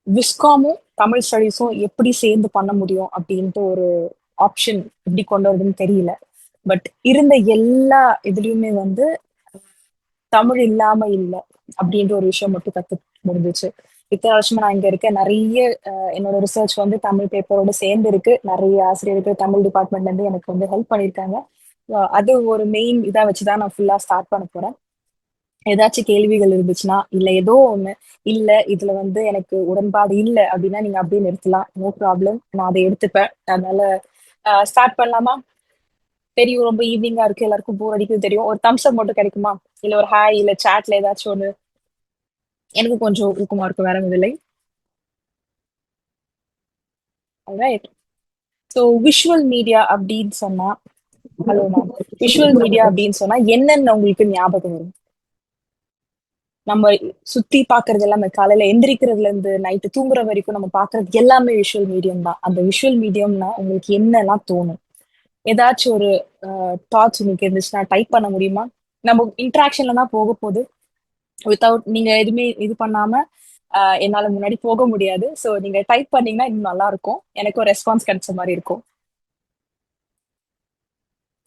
விஸ்காமும் தமிழ் ஸ்டடீஸும் எப்படி சேர்ந்து பண்ண முடியும் அப்படின்ட்டு ஒரு ஆப்ஷன் எப்படி கொண்டு வருதுன்னு தெரியல. பட் இருந்த எல்லா இதுலயுமே வந்து தமிழ் இல்லாம இல்ல அப்படின்ற ஒரு விஷயம் மட்டும் கத்து முடிஞ்சுச்சு. இத்தனை வருஷமா நான் இங்க இருக்கேன். நிறைய என்னோட ரிசர்ச் வந்து தமிழ் பேப்பரோட சேர்ந்து இருக்கு. நிறைய ஆசிரியர்கள் தமிழ் டிபார்ட்மெண்ட்ல இருந்து எனக்கு வந்து ஹெல்ப் பண்ணியிருக்காங்க. அது ஒரு மெயின் இதா வச்சுதான் நான் ஃபுல்லா ஸ்டார்ட் பண்ண போறேன். ஏதாச்சும் கேள்விகள் இருந்துச்சுன்னா, இல்ல ஏதோ ஒண்ணு, இல்ல இதுல வந்து எனக்கு உடன்பாடு இல்ல அப்படின்னா நீங்க அப்படியே நிறுத்தலாம். No problem. நான் அதை எடுத்துப்பேன். அதனால ஸ்டார்ட் பண்ணலாமா? தெரியும் ரொம்ப ஈவினிங்கா இருக்கு. எல்லாருக்கும் போர் அடிக்குது தெரியும். ஒரு தம்ஸ் அப் மட்டும் கிடைக்குமா? இல்ல ஒரு ஹாய் இல்ல சாட்ல ஏதாச்சும் ஒண்ணு. எனக்கு கொஞ்சம் ஊக்கமா இருக்கும். வேற ஒண்ணும் இல்லை. ஆல்ரைட். ஸோ விஷுவல் மீடியா அப்படின்னு சொன்னா ஹலோ மேம். விஷுவல் மீடியா அப்படின்னு சொன்னா என்னென்ன உங்களுக்கு ஞாபகம் வரும்? நம்ம சுத்தி பாக்குறது எல்லாமே காலையில எந்திரிக்கிறதுல இருந்து நைட்டு தூங்குற வரைக்கும் நம்ம பாக்குறது எல்லாமே விஷுவல் மீடியம் தான். அந்த விஷுவல் மீடியம்னா உங்களுக்கு என்னெல்லாம் தோணும்? ஏதாச்சும் ஒரு தாட்ஸ் உங்களுக்கு இருந்துச்சுன்னா டைப் பண்ண முடியுமா? நம்ம இன்டராக்ஷன்ல தான் போக போகுது. வித்தவுட் நீங்க எதுவுமே இது பண்ணாம என்னால முன்னாடி போக முடியாது. ஸோ நீங்க டைப் பண்ணீங்கன்னா இன்னும் நல்லா இருக்கும். எனக்கும் ரெஸ்பான்ஸ் கிடைச்ச மாதிரி இருக்கும்.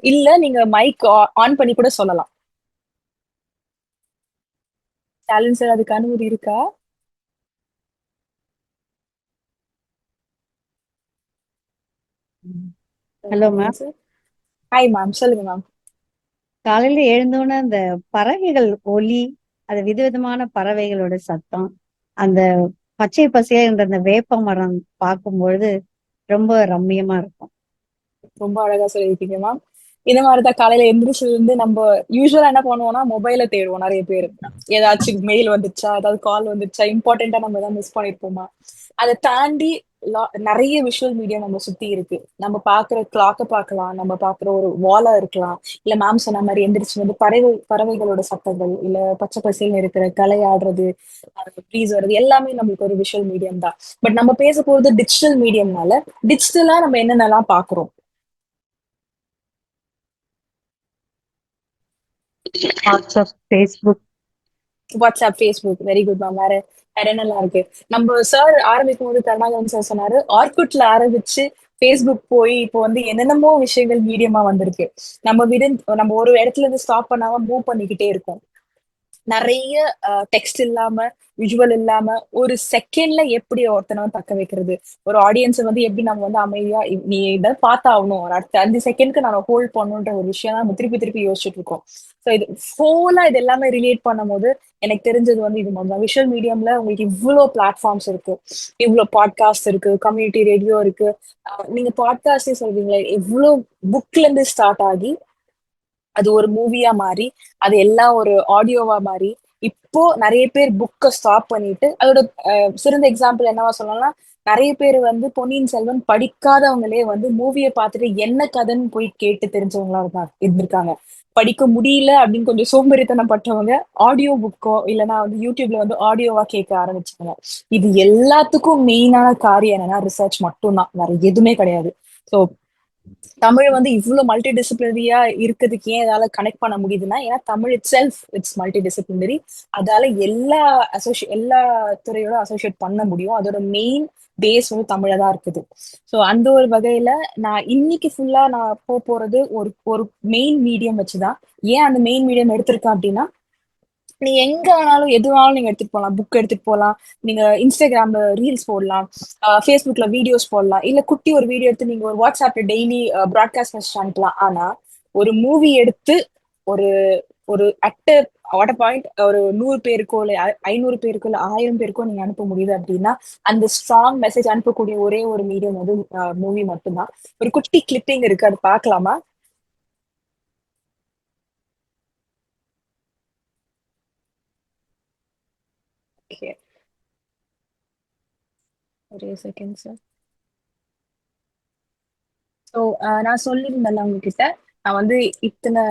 இல்ல நீங்க மைக் ஆன் பண்ணி கூட சொல்லலாம். சேலஞ்ச் சார் அதுக்கு அனுமதி இருக்கா? Hello ma'am. Hi ma'am. சொல்லுங்க மேம். காலையில எழுந்தோன்னே அந்த பறவைகள் ஒலி, அது விதவிதமான பறவைகளோட சத்தம், அந்த பச்சை பசேல்ன்ற அந்த வேப்ப மரம் பார்க்கும்பொழுது ரொம்ப ரம்மியமா இருக்கும். ரொம்ப அழகா சொல்லியிருக்கீங்க மேம். இந்த மாதிரிதான் காலையில எந்திரிச்சதுல இருந்து நம்ம யூஸ்வலா என்ன பண்ணுவோம்னா மொபைல தேடுவோம் நிறைய பேர். ஏதாச்சும் மெயில் வந்துச்சா, ஏதாவது கால் வந்துச்சா, இம்பார்ட்டன்டா நம்ம ஏதாவது மிஸ் பண்ணிருப்போமா? அதை தாண்டி நிறைய விஷுவல் மீடியா நம்ம சுத்தி இருக்கு. நம்ம பாக்குற கிளாக்க பார்க்கலாம், நம்ம பாக்குற ஒரு வாலா இருக்கலாம், இல்ல மேம் சொன்ன மாதிரி எந்திரிச்சு வந்து பறவைகளோட சத்தங்கள், இல்ல பச்சை பசேல்னு இருக்கிற கலை ஆடுறது, ப்ளீஸ் வருது எல்லாமே நம்மளுக்கு ஒரு விஷுவல் மீடியம் தான். பட் நம்ம பேச போறது டிஜிட்டல் மீடியம்னால டிஜிட்டலா நம்ம என்னென்னலாம் பாக்குறோம்? WhatsApp, Facebook. WhatsApp, Facebook. Very good ma'am. வேற வேற என்னலாம் இருக்கு? நம்ம சார் ஆரம்பிக்கும் போது கருணாகரன் சார் சொன்னாரு, ஆர்குட்ல ஆரம்பிச்சு ஃபேஸ்புக் போய் இப்போ வந்து என்னென்னமோ விஷயங்கள் மீடியமா வந்திருக்கு. நம்ம ஒரு இடத்துல இருந்து ஸ்டாப் பண்ணாம மூவ் பண்ணிக்கிட்டே இருக்கோம். நிறைய டெக்ஸ்ட் இல்லாம, விஷுவல் இல்லாம, ஒரு செகண்ட்ல எப்படி ஒருத்தனை வந்து தக்க வைக்கிறது? ஒரு ஆடியன்ஸ வந்து எப்படி நம்ம வந்து அமைதியா, நீ இத பார்த்தாகணும். ஒரு அடுத்த 5 செகண்ட்க்கு நான் ஹோல்ட் பண்ணணுன்ற ஒரு விஷயம் தான் நம்ம திருப்பி திருப்பி யோசிச்சுட்டு இருக்கோம். ஸோ இது ஹோலா இது எல்லாமே ரிலேட் பண்ணும்போது, எனக்கு தெரிஞ்சது வந்து இது மாதிரி தான். விஷுவல் மீடியம்ல உங்களுக்கு இவ்ளோ பிளாட்ஃபார்ம்ஸ் இருக்கு. இவ்ளோ பாட்காஸ்ட் இருக்கு, கம்யூனிட்டி ரேடியோ இருக்கு. நீங்க பாட்காஸ்டே சொல்றீங்களே, எவ்ளோ புக்ல இருந்து ஸ்டார்ட் ஆகி அது ஒரு மூவியா மாறி, அது எல்லாம் ஒரு ஆடியோவா மாறி, இப்போ நெறைய பேர் புக்க ஸ்டாப் பண்ணிட்டு, அதோட சிறந்த எக்ஸாம்பிள் என்னவா சொல்லலாம்னா, நெறைய பேர் வந்து பொன்னியின் செல்வன் படிக்காதவங்களே வந்து மூவிய பார்த்துட்டு என்ன கதைன்னு போய் கேட்டு தெரிஞ்சவங்களா இருந்திருக்காங்க. படிக்க முடியல அப்படின்னு கொஞ்சம் சோம்பேறித்தனம் பட்டவங்க, ஆடியோ புக்கோ இல்லன்னா வந்து யூடியூப்ல வந்து ஆடியோவா கேட்க ஆரம்பிச்சாங்க. இது எல்லாத்துக்கும் மெயினான காரியம் என்னன்னா, ரிசர்ச் மட்டும் தான். வேற எதுவுமே கிடையாது. ஸோ தமிழ் வந்து இவ்ளோ மல்டி டிசிப்ளினரியா இருக்கிறதுக்கு ஏன் இதால கனெக்ட் பண்ண முடியுதுன்னா, ஏன்னா Tamil itself it's multi disciplinary. அதால எல்லா துறையோட அசோசியேட் பண்ண முடியும். அதோட மெயின் பேஸ் வந்து தமிழ்ல தான் இருக்குது. ஸோ அந்த ஒரு வகையில நான் இன்னைக்கு ஃபுல்லா நான் போறது ஒரு ஒரு மெயின் மீடியம் வச்சுதான். ஏன் அந்த மெயின் மீடியம் எடுத்திருக்கேன் அப்படின்னா, நீங்க எங்க வேணாலும் எது வேணாலும் நீங்க எடுத்துட்டு போலாம். புக் எடுத்துட்டு போலாம். நீங்க இன்ஸ்டாகிராம்ல ரீல்ஸ் போடலாம். Facebookல வீடியோஸ் போடலாம். இல்ல குட்டி ஒரு வீடியோ எடுத்து நீங்க ஒரு வாட்ஸ்அப்ல டெய்லி பிராட்காஸ்ட் மெசேஜ் அனுப்பலாம். ஆனா, ஒரு மூவி எடுத்து ஒரு ஒரு அட் வாட் அ பாயிண்ட் ஒரு 100 பேருக்கோ, இல்ல 500 பேருக்கோ, இல்ல 1000 பேருக்கோ நீங்க அனுப்ப முடியுது அப்படின்னா, அந்த ஸ்ட்ராங் மெசேஜ் அனுப்பக்கூடிய ஒரே ஒரு மீடியம் வந்து மூவி மட்டும்தான். ஒரு குட்டி கிளிப்பிங் இருக்கு. அது பார்க்கலாமா? ஓகே. ஒரே செகண்ட் சார். ஸோ நான் சொல்லியிருந்தேன்ல உங்ககிட்ட, நான் வந்து இத்தனை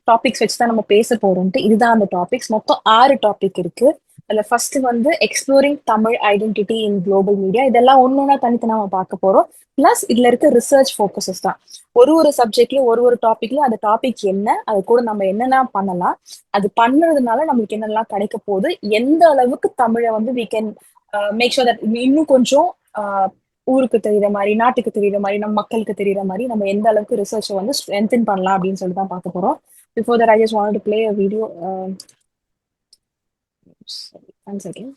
டாபிக்ஸ் வச்சு தான் நம்ம பேச போறோம்ட்டு. இதுதான் அந்த டாபிக்ஸ். மொத்தம் 6 டாபிக் இருக்கு. அதுல ஃபர்ஸ்ட் வந்து எக்ஸ்ப்ளோரிங் தமிழ் ஐடென்டிட்டி இன் குளோபல் மீடியா. இதெல்லாம் ஒன்னொன்னா தனித்தனியா நம்ம பார்க்க போறோம். பிளஸ் இதுல இருக்க ரிசர்ச் ஃபோக்கஸஸ் தான். ஒரு ஒரு சப்ஜெக்ட்லயும் ஒரு ஒரு டாபிக்லயும் அந்த டாபிக் என்ன, அது கூட நம்ம என்னென்ன பண்ணலாம், அது பண்ணுறதுனால நம்மளுக்கு என்னெல்லாம் கிடைக்க போகுது, எந்த அளவுக்கு தமிழை வந்து we can make sure that இன்னும் கொஞ்சம் ஊருக்கு தெரியுற மாதிரி, நாட்டுக்கு தெரியுற மாதிரி, நம்ம மக்களுக்கு தெரியுற மாதிரி நம்ம எந்த அளவுக்கு ரிசர்ச் வந்து ஸ்ட்ரென்தன் பண்ணலாம் அப்படின்னு சொல்லிட்டு தான் பார்க்க போறோம். Before that I just want to play a video. One second.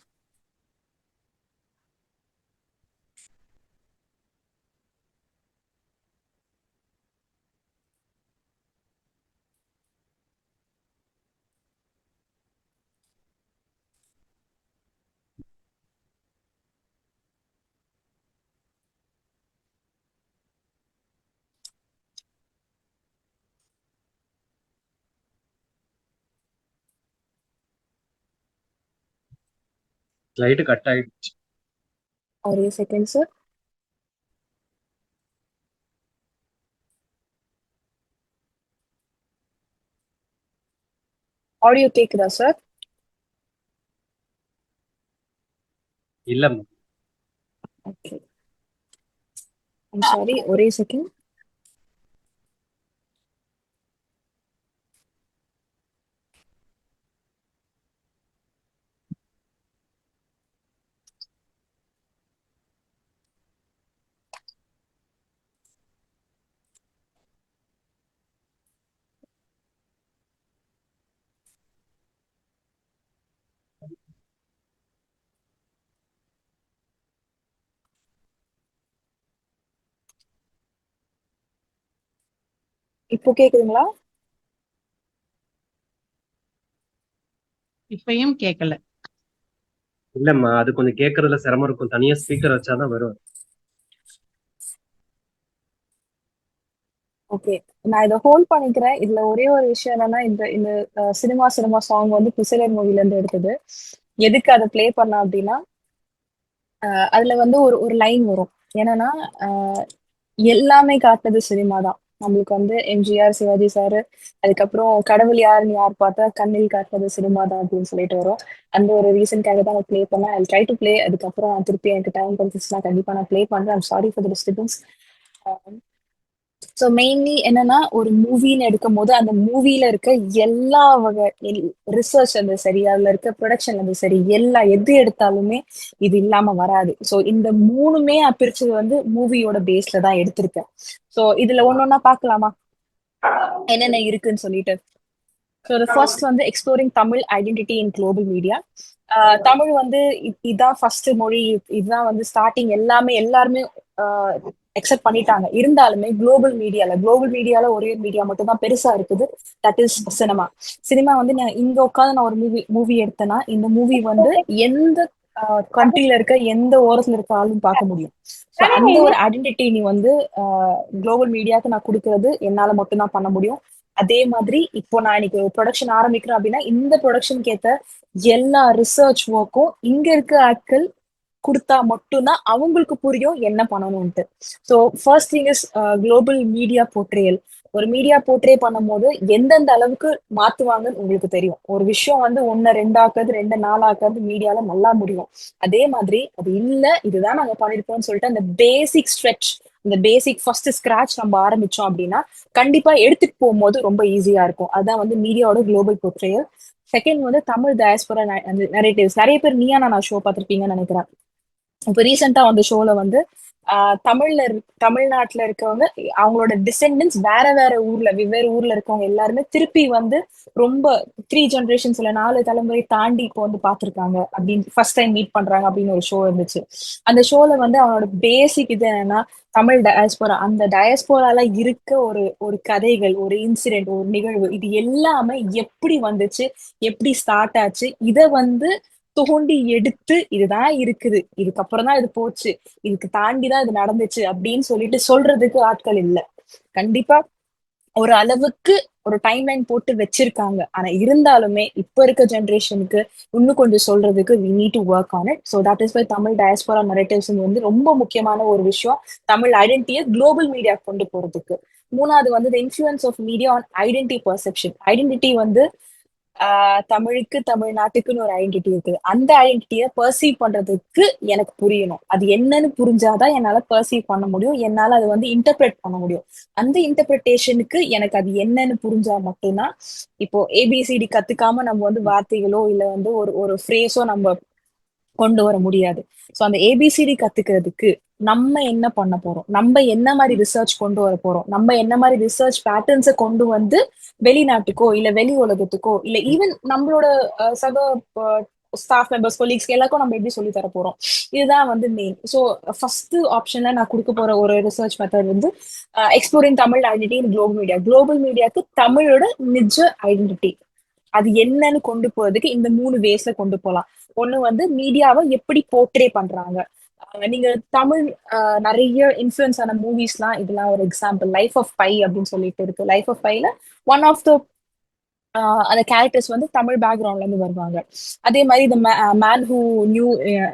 Light cut ஆயிடுச்சு. ஒரு செகண்ட் சார். ஆடியோ கேக்குதா சார்? இல்லம்மா. ஓகே, ஐம் சாரி, ஒரே செகண்ட். இப்போ கேக்குதுங்களா? இப்பயும் கேட்கல. இல்லம்மா, அது கொஞ்சம் கேட்கறதுல சிரமம் இருக்கும். தனியா ஸ்பீக்கர் வச்சாதான் வரும். ஓகே, நான் இதை ஹோல்ட் பண்ணிக்கிறேன். இதுல ஒரே ஒரு விஷயம் என்னன்னா, இந்த இந்த சினிமா சினிமா சாங் வந்து பிசிலர் மூவில இருந்து எடுத்தது. எதுக்கு அதை ப்ளே பண்ண அப்படின்னா, அதுல வந்து ஒரு ஒரு லைன் வரும். என்னன்னா, எல்லாமே காட்டுனது சினிமா தான். நம்மளுக்கு வந்து எம்ஜிஆர், சிவாஜி சாரு, அதுக்கப்புறம் கடவுள் யாருன்னு யார் பார்த்தா கண்ணில் காட்டுனது சினிமா தான் அப்படின்னு சொல்லிட்டு வரும். அந்த ஒரு ரீசன்காக தான் நான் ப்ளே பண்ணேன். I try to play. அதுக்கப்புறம் திருப்பி எனக்கு டைம் கிடைச்சிச்சுன்னா கண்டிப்பா நான் ப்ளே பண்றேன். I'm sorry for the disturbance. So mainly என்னன்னா, ஒரு மூவின்னு எடுக்கும் போது அந்த மூவில இருக்க எல்லா வகை ரிசர்ச் அந்த சரி, அதுல இருக்க ப்ரொடக்ஷன் அந்த சரி, எது எடுத்தாலுமே இது இல்லாம வராது. ஸோ இந்த மூணுமே பிரிச்சது வந்து மூவியோட பேஸ்ல தான் எடுத்திருக்கேன். ஸோ இதுல ஒன்னொன்னா பார்க்கலாமா என்னென்ன இருக்குன்னு சொல்லிட்டு. ஸோ ஃபர்ஸ்ட் வந்து எக்ஸ்ப்ளோரிங் தமிழ் ஐடென்டிட்டி இன் குளோபல் மீடியா. தமிழ் வந்து இதான் ஃபர்ஸ்ட் மொழி, இதுதான் வந்து ஸ்டார்டிங், எல்லாருமே அக்செப்ட் பண்ணிட்டாங்க. இருந்தாலுமே குளோபல் மீடியால ஒரே மீடியா மட்டும் தான் பெருசா இருக்குது, தட் இஸ் சினிமா. சினிமா வந்து நான் இங்க உட்காந்து நான் ஒரு மூவி எடுத்தேன்னா, இந்த மூவி வந்து எந்த கண்ட்ரில இருக்க எந்த ஓரத்துல இருக்க ஆளும் பார்க்க முடியும். ஸோ அந்த ஒரு ஐடென்டிட்டி நீ வந்து குளோபல் மீடியாவுக்கு நான் கொடுக்கறது என்னால மட்டும்தான் பண்ண முடியும். அதே மாதிரி இப்போ நான் இன்னைக்கு ப்ரொடக்ஷன் ஆரம்பிக்கிறேன் அப்படின்னா, இந்த ப்ரொடக்ஷனுக்கு ஏத்த எல்லா ரிசர்ச் ஒர்க்கும் இங்க இருக்க ஆட்கள் கொடுத்தா மட்டும்தான் அவங்களுக்கு புரியும் என்ன பண்ணணும்ட்டு. So first thing is global media portrayal. ஒரு மீடியா போர்ட்ரே பண்ணும் போது எந்தெந்த அளவுக்கு மாத்துவாங்கன்னு உங்களுக்கு தெரியும். ஒரு விஷயம் வந்து 1 2 ஆக்குறது 2 4 ஆக்குறது மீடியால நல்லா முடியும். அதே மாதிரி அது இல்ல, இதுதான் நாங்க பண்ணிருப்போம்னு சொல்லிட்டு அந்த பேசிக் ஸ்ட்ரெச், இந்த பேசிக் ஃபர்ஸ்ட் ஸ்கிராச் நம்ம ஆரம்பிச்சோம் அப்படின்னா கண்டிப்பா எடுத்துட்டு போகும்போது ரொம்ப ஈஸியா இருக்கும். அதுதான் வந்து மீடியாவோட குளோபல் போர்ட்ரேயல். செகண்ட் வந்து தமிழ் டயஸ்போரா நரேட்டிவ்ஸ். நிறைய பேர் நீயா நான் ஷோ பார்த்திருப்பீங்கன்னு நினைக்கிறேன். இப்ப ரீசெண்டா வந்த ஷோல வந்து தமிழ்நாட்டுல இருக்கவங்க அவங்களோட டிசெண்டன்ஸ் வேற வேற ஊர்ல வெவ்வேறு ஊர்ல இருக்கவங்க எல்லாருமே திருப்பி வந்து ரொம்ப 3 ஜெனரேஷன்ஸ் இல்ல 4 தலைமுறை தாண்டி இப்போ வந்து பாத்திருக்காங்க அப்படின்னு ஃபர்ஸ்ட் டைம் மீட் பண்றாங்க அப்படின்னு ஒரு ஷோ இருந்துச்சு. அந்த ஷோல வந்து அவனோட பேசிக் இது என்னன்னா, தமிழ் டயஸ்போரா, அந்த டயஸ்போரால இருக்க ஒரு ஒரு கதைகள், ஒரு இன்சிடென்ட், ஒரு நிகழ்வு, இது எல்லாமே எப்படி வந்துச்சு, எப்படி ஸ்டார்ட் ஆச்சு, இத வந்து தோண்டி எடுத்து இதுதான் இருக்குது, இதுக்கப்புறம் தான் இது போச்சு, இதுக்கு தாண்டிதான் இது நடந்துச்சு அப்படின்னு சொல்லிட்டு சொல்றதுக்கு ஆட்கள் இல்ல. கண்டிப்பா ஒரு அளவுக்கு ஒரு டைம் லைன் போட்டு வச்சிருக்காங்க. ஆனா இருந்தாலுமே இப்ப இருக்க ஜெனரேஷனுக்கு இன்னும் கொஞ்சம் சொல்றதுக்கு we need to work on it. So that is why Tamil diaspora narratives வந்து ரொம்ப முக்கியமான ஒரு விஷயம் தமிழ் ஐடென்டிட்டியை குளோபல் மீடியா கொண்டு போறதுக்கு. மூணாவது வந்து the influence of media on identity perception. Identity வந்து தமிழுக்கு தமிழ்நாட்டுக்குன்னு ஒரு ஐடென்டிட்டி இருக்குது. அந்த ஐடென்டிட்டியை பர்சீவ் பண்றதுக்கு எனக்கு புரியணும். அது என்னன்னு புரிஞ்சாதான் என்னால பர்சீவ் பண்ண முடியும், என்னால அதை வந்து இன்டர்பிரேட் பண்ண முடியும். அந்த இன்டர்பிரேட்டேஷனுக்கு எனக்கு அது என்னன்னு புரிஞ்சா மட்டும்தான். இப்போ ஏபிசிடி கத்துக்காம நம்ம வந்து வார்த்தைகளோ இல்ல வந்து ஒரு ஒரு ஃப்ரேஸோ நம்ம கொண்டு வர முடியாது. சோ அந்த ஏபிசிடி கத்துக்கிறதுக்கு நம்ம என்ன பண்ண போறோம், நம்ம என்ன மாதிரி ரிசர்ச் கொண்டு வர போறோம், நம்ம என்ன மாதிரி ரிசர்ச் பேட்டர்ன்ஸை கொண்டு வந்து வெளிநாட்டுக்கோ இல்ல வெளி உலகத்துக்கோ இல்ல ஈவன் நம்மளோட சக ஸ்டாஃப் மெம்பர்ஸ் கொலீக்ஸ்க்கு எல்லாருக்கும் நம்ம எப்படி சொல்லி தர போறோம், இதுதான் வந்து மெயின். ஸோ ஃபர்ஸ்ட் ஆப்ஷன்ல நான் கொடுக்க போற ஒரு ரிசர்ச் மெத்தட் வந்து எக்ஸ்ப்ளோரிங் தமிழ் ஐடென்டிட்டி இன் குளோபல் மீடியா. குளோபல் மீடியாவுக்கு தமிழோட நிஜ ஐடென்டிட்டி அது என்னன்னு கொண்டு போறதுக்கு இந்த 3 வேஸ்ல கொண்டு போகலாம். ஒண்ணு வந்து மீடியாவை எப்படி போர்ட்ரே பண்றாங்க. நீங்க தமிழ் நிறைய இன்ஃபுளுன்ஸ் ஆன மூவிஸ்லாம் இதெல்லாம் ஒரு எக்ஸாம்பிள். லைஃப் ஆஃப் பை அப்படின்னு சொல்லிட்டு இருக்கு. லைஃப் ஆஃப் பைல ஒன் ஆஃப் த அந்த கேரக்டர்ஸ் வந்து தமிழ் பேக்ரவுண்ட்ல இருந்து வருவாங்க. அதே மாதிரி இந்த man who new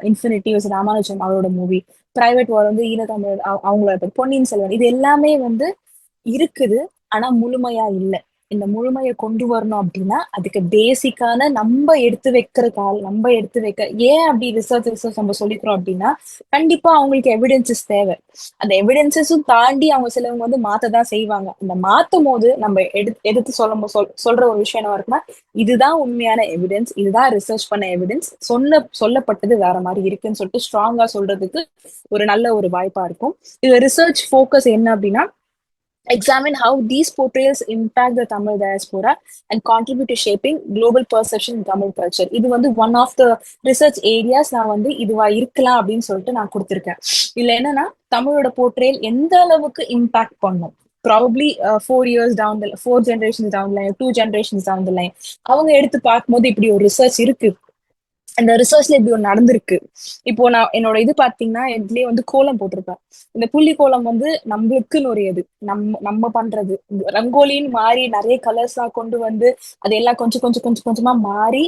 infinity Ramanujam அவரோட மூவி. பிரைவேட் வார் வந்து ஈழத்தமிழ் அவங்களோட பொன்னியின் செல்வன். இது எல்லாமே வந்து இருக்குது, ஆனா முழுமையா இல்ல. இந்த முழுமையை கொண்டு வரணும் அப்படின்னா அதுக்கு பேசிக்கான நம்ம எடுத்து வைக்கிற நம்ம எடுத்து வைக்க ஏன் அப்படி ரிசர்ச் நம்ம சொல்லிக்கிறோம் அப்படின்னா, கண்டிப்பா அவங்களுக்கு எவிடன்சஸ் தேவை. அந்த எவிடன்சஸும் தாண்டி அவங்க சிலவங்க வந்து மாத்ததான் செய்வாங்க. அந்த மாத்தும் போது நம்ம எடுத்து சொல்ற ஒரு விஷயம் என்ன இருக்குன்னா, இதுதான் உண்மையான எவிடன்ஸ், இதுதான் ரிசர்ச் பண்ண எவிடன்ஸ், சொல்லப்பட்டது வேற மாதிரி இருக்குன்னு சொல்லிட்டு ஸ்ட்ராங்கா சொல்றதுக்கு ஒரு நல்ல ஒரு வாய்ப்பா இருக்கும். இது ரிசர்ச் ஃபோக்கஸ் என்ன அப்படின்னா, examine how these portrayals impact the Tamil diaspora and contribute to shaping global perception in Tamil culture. இது வந்து one of the research areas நான் வந்து இதுவா இருக்கலாம் அப்படின்னு சொல்லிட்டு நான் கொடுத்திருக்கேன். இதுல என்னன்னா, தமிழோட போர்ட்ரேல் எந்த அளவுக்கு இம்பாக்ட் பண்ணும், probably 4 years down the 4 generations down the line, 2 generations down the line அவங்க எடுத்து பார்க்கும்போது இப்படி ஒரு ரிசர்ச் இருக்கு, அந்த ரிசர்ச்ல இப்படி ஒன்று நடந்திருக்கு. இப்போ நான் என்னோட இது பாத்தீங்கன்னா இதுலயே வந்து கோலம் போட்டிருப்பேன். இந்த புள்ளி கோலம் வந்து நம்மளுக்குன்னு ஒரு இது நம்ம பண்றது. ரங்கோலின்னு மாறி நிறைய கலர்ஸ் எல்லாம் கொண்டு வந்து அதெல்லாம் கொஞ்சம் கொஞ்சம் கொஞ்சம் கொஞ்சமா மாறி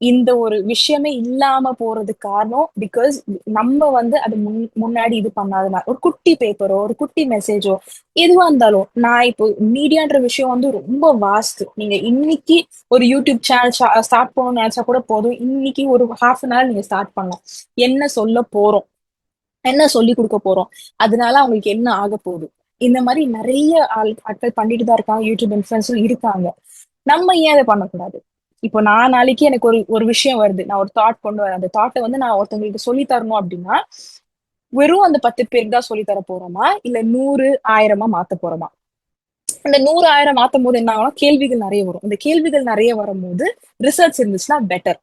இந்த ஒரு விஷயமே இல்லாம போறதுக்கு காரணம் பிகாஸ் நம்ம வந்து அது முன்னாடி இது பண்ணாதனால. ஒரு குட்டி பேப்பரோ ஒரு குட்டி மெசேஜோ எதுவா இருந்தாலும், நான் இப்போ மீடியான்ற விஷயம் வந்து ரொம்ப வாஸ்ட். நீங்க இன்னைக்கு ஒரு யூடியூப் சேனல் ஸ்டார்ட் பண்ணணும்னு நினைச்சா கூட போதும். இன்னைக்கு ஒரு ½ நீங்க ஸ்டார்ட் பண்ணலாம். என்ன சொல்ல போறோம், என்ன சொல்லி கொடுக்க போறோம், அதனால அவங்களுக்கு என்ன ஆக போகுது, இந்த மாதிரி நிறைய ஆட்கள் பண்ணிட்டு தான் இருக்காங்க. யூடியூப் இன்ஃபுளுசரும் இருக்காங்க. நம்ம ஏன் அதை பண்ணக்கூடாது? இப்போ நான் நாளைக்கு எனக்கு ஒரு விஷயம் வருது, நான் ஒரு தாட் கொண்டு வரேன். அந்த தாட்டை வந்து நான் ஒருத்தவங்களுக்கு சொல்லி தரணும் அப்படின்னா, வெறும் அந்த 10 பேருக்கு தான் சொல்லி தர போறோமா இல்ல 100 1000 மாத்த போறோமா? அந்த 100 1000 மாத்தும் போது என்ன ஆகும், கேள்விகள் நிறைய வரும். அந்த கேள்விகள் நிறைய வரும்போது ரிசர்ச் இருந்துச்சுன்னா பெட்டர்.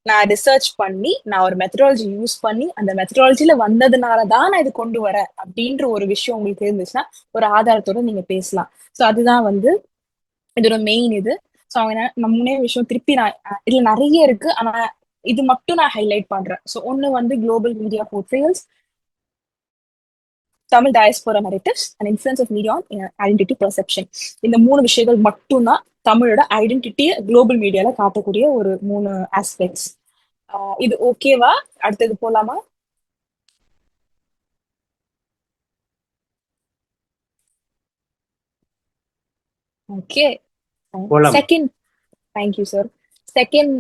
நான் ரிசர்ச் பண்ணி நான் ஒரு மெத்தடாலஜி யூஸ் பண்ணி அந்த மெத்தடாலஜில வந்ததுனாலதான் நான் இது கொண்டு வரேன் அப்படின்ற ஒரு விஷயம் உங்களுக்கு இருந்துச்சுன்னா ஒரு ஆதாரத்தோட நீங்க பேசலாம். சோ அதுதான் வந்து இதோட மெயின் இது. சோ அவங்க நம்ம முன்னே விஷயம் திருப்பி நான் இதுல நிறைய இருக்கு, ஆனா இது மட்டும் நான் ஹைலைட் பண்றேன். சோ ஒண்ணு வந்து global media portrayals, Tamil diaspora narratives and influence of media on identity perception. இந்த 3 விஷயங்கள் மட்டும்தான் தமிழோட ஐடென்டிட்டியை குளோபல் மீடியால காட்டக்கூடிய ஒரு 3 ஆஸ்பெக்ட்ஸ். இது ஓகேவா? அடுத்தது போலாமா? Okay. Second, thank you sir. Second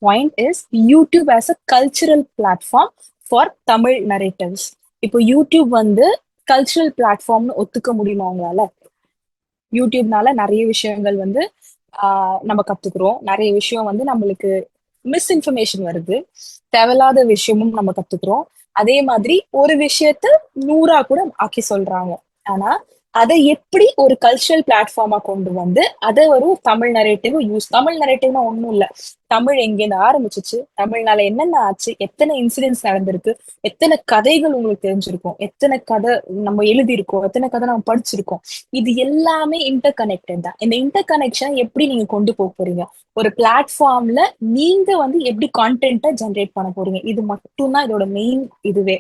point is YouTube as a cultural platform for Tamil narratives. இப்போ யூடியூப் வந்து கல்ச்சுரல் பிளாட்ஃபார்ம்னு ஒத்துக்க முடியுமா உங்களால? யூடியூப்னால நிறைய விஷயங்கள் வந்து நம்ம கத்துக்கிறோம். நிறைய விஷயம் வந்து நம்மளுக்கு மிஸ்இன்ஃபர்மேஷன் வருது, தேவையில்லாத விஷயமும் நம்ம கத்துக்கிறோம். அதே மாதிரி ஒரு விஷயத்த 100 கூட ஆக்கி சொல்றாங்க. ஆனா அதை எப்படி ஒரு கல்ச்சுரல் பிளாட்ஃபார்மா கொண்டு வந்து அதை ஒரு தமிழ் நரேட்டிவ் யூஸ். தமிழ் நரேட்டிவ்னா ஒண்ணும் இல்ல, தமிழ் எங்கேருந்து ஆரம்பிச்சிச்சு, தமிழ்னால என்னென்ன ஆச்சு, எத்தனை இன்சிடென்ட்ஸ் நடந்திருக்கு, எத்தனை கதைகள் உங்களுக்கு தெரிஞ்சிருக்கும், எத்தனை கதை நம்ம எழுதியிருக்கோம், எத்தனை கதை நம்ம படிச்சிருக்கோம், இது எல்லாமே இன்டர் கனெக்டட் தான். இந்த இன்டர் கனெக்ஷன் எப்படி நீங்க கொண்டு போக போறீங்க, ஒரு பிளாட்ஃபார்ம்ல நீங்க வந்து எப்படி கான்டென்ட்டை ஜென்ரேட் பண்ண போறீங்க, இது மட்டும்தான் இதோட மெயின் இதுவே.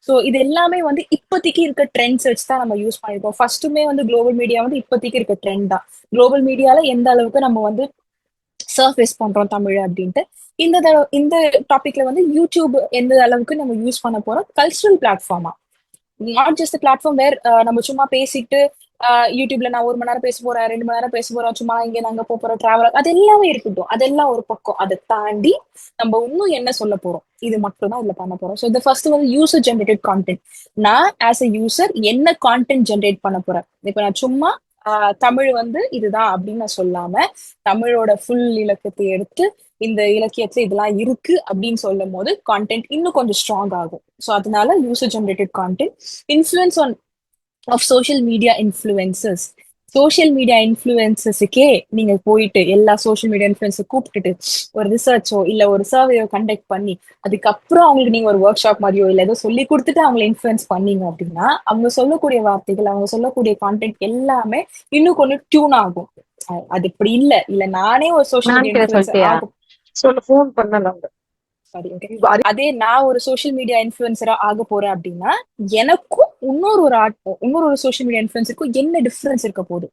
ஸோ இது எல்லாமே வந்து இப்போதைக்கு இருக்க ட்ரெண்ட்ஸ் வச்சு தான் நம்ம யூஸ் பண்ணிருக்கோம். ஃபர்ஸ்ட்டுமே வந்து குளோபல் மீடியா வந்து இப்போதைக்கு இருக்க ட்ரெண்ட் தான். குளோபல் மீடியால எந்த அளவுக்கு நம்ம வந்து சர்ஃபேஸ் பண்றோம் தமிழ் அப்படின்ட்டு. இந்த டாபிக்ல வந்து யூடியூப் எந்த அளவுக்கு நம்ம யூஸ் பண்ண போறோம் கல்ச்சுரல் பிளாட்ஃபார்மா, நாட் ஜஸ்ட் பிளாட்ஃபார்ம் வேர் நம்ம சும்மா பேசிட்டு யூடியூப்ல நான் 1 மணி நேரம் பேச போறேன், 2 மணி நேரம் பேச போறோம், சும்மா இங்க நாங்க போறோம் டிராவல், அது எல்லாமே இருக்கட்டும், அதெல்லாம் ஒரு பக்கம். அதை தாண்டி நம்ம இன்னும் என்ன சொல்ல போறோம், இது மட்டும் தான் இதுல பண்ண போறோம். ஸோ இந்த ஃபர்ஸ்ட் வந்து யூசர் ஜென்ரேட்டட் கான்டென்ட். நான் ஆஸ் அ யூசர் என்ன கான்டென்ட் ஜென்ரேட் பண்ண போறேன். இப்ப நான் சும்மா தமிழ் வந்து இதுதான் அப்படின்னு நான் சொல்லாம தமிழோட ஃபுல் இலக்கத்தை எடுத்து இந்த இலக்கியத்துல இதெல்லாம் இருக்கு அப்படின்னு சொல்லும் போது கான்டென்ட் இன்னும் கொஞ்சம் ஸ்ட்ராங் ஆகும். ஸோ அதனால user generated content. Influence on of social media influencers. Social media இன்ஃப்ளூயன்சஸுக்கே நீங்க போயிட்டு எல்லா சோஷியல் மீடியா இன்ஃப்ளூயன்ஸை கூப்பிட்டுட்டு ஒரு ரிசர்ச்சோ இல்ல ஒரு சர்வேயோ கண்டக்ட் பண்ணி அதுக்கப்புறம் அவங்களுக்கு நீங்க ஒரு ஒர்க் ஷாப் மாதிரியோ இல்ல ஏதோ சொல்லி கொடுத்துட்டு அவங்களை இன்ஃப்ளூயன்ஸ் பண்ணீங்க அப்படின்னா அவங்க சொல்லக்கூடிய வார்த்தைகள், அவங்க சொல்லக்கூடிய கான்டென்ட் எல்லாமே இன்னும் கொஞ்சம் டியூன் ஆகும். அது இப்படி இல்ல நானே ஒரு சோஷியல் மீடியா இன்ஃப்ளூயன்சர் சொல்லிட்டியா? ஆகும். சொல்ல ஃபோன் பண்ணலாம். Sorry, okay. அதே நான் ஒரு சோஷியல் மீடியா இன்ஃப்ளூயன்சரா ஆக போறேன் அப்படின்னா எனக்கும் இன்னொரு சோஷியல் மீடியா இன்ஃப்ளூயன்சருக்கும் என்ன டிஃபரன்ஸ் இருக்க போகுது?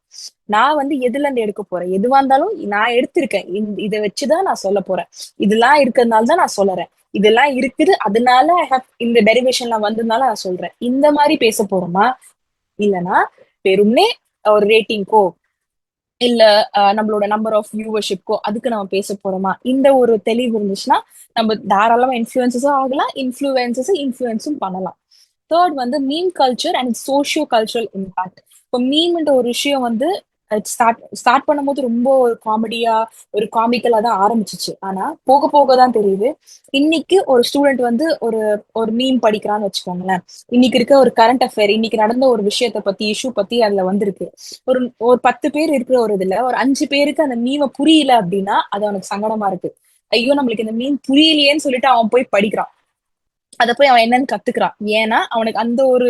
நான் வந்து எதுல இருந்து எடுக்க போறேன்? எதுவா இருந்தாலும் நான் எடுத்திருக்கேன், இதை வச்சுதான் நான் சொல்ல போறேன். இதெல்லாம் இருக்கிறதுனால தான் நான் சொல்றேன், இதெல்லாம் இருக்குது அதனால இந்த டெரிவேஷன்ல வந்ததுனால நான் சொல்றேன். இந்த மாதிரி பேச போறோமா? இல்லைன்னா வெறும்னே ஒரு ரேட்டிங்க்கோ இல்ல நம்மளோட நம்பர் ஆஃப் வியூவர்ஷிப்கோ அதுக்கு நம்ம பேச போறோமா? இந்த ஒரு தெளிவு இருந்துச்சுன்னா நம்ம தாராளமா இன்ஃப்ளூயன்சஸும் ஆகலாம், இன்ஃப்ளூயன்ஸும் பண்ணலாம். தேர்ட் வந்து meme culture and socio cultural impact. இப்போ மீம்ன்ற ஒரு விஷயம் வந்து ஸ்டார்ட் பண்ணும்போது ரொம்ப ஒரு காமெடியா ஒரு காமிக்கலா தான் ஆரம்பிச்சிச்சு. ஆனா போக போக தான் தெரியுது இன்னைக்கு ஒரு ஸ்டூடெண்ட் வந்து ஒரு ஒரு மீம் படிக்கிறான்னு வச்சுக்கோங்களேன். இன்னைக்கு இருக்க ஒரு கரண்ட் அஃபேர், இன்னைக்கு நடந்த ஒரு விஷயத்த பத்தி இஷ்யூ பத்தி அதுல வந்திருக்கு. ஒரு ஒரு 10 பேர் இருக்கிற ஒரு இதுல ஒரு 5 பேருக்கு அந்த மீமை புரியல அப்படின்னா அது அவனுக்கு சங்கடமா இருக்கு. ஐயோ நம்மளுக்கு இந்த மீன் புரியலையேன்னு சொல்லிட்டு அவன் போய் படிக்கிறான். அத போய் அவன் என்னன்னு கத்துக்கிறான். ஏன்னா அவனுக்கு அந்த ஒரு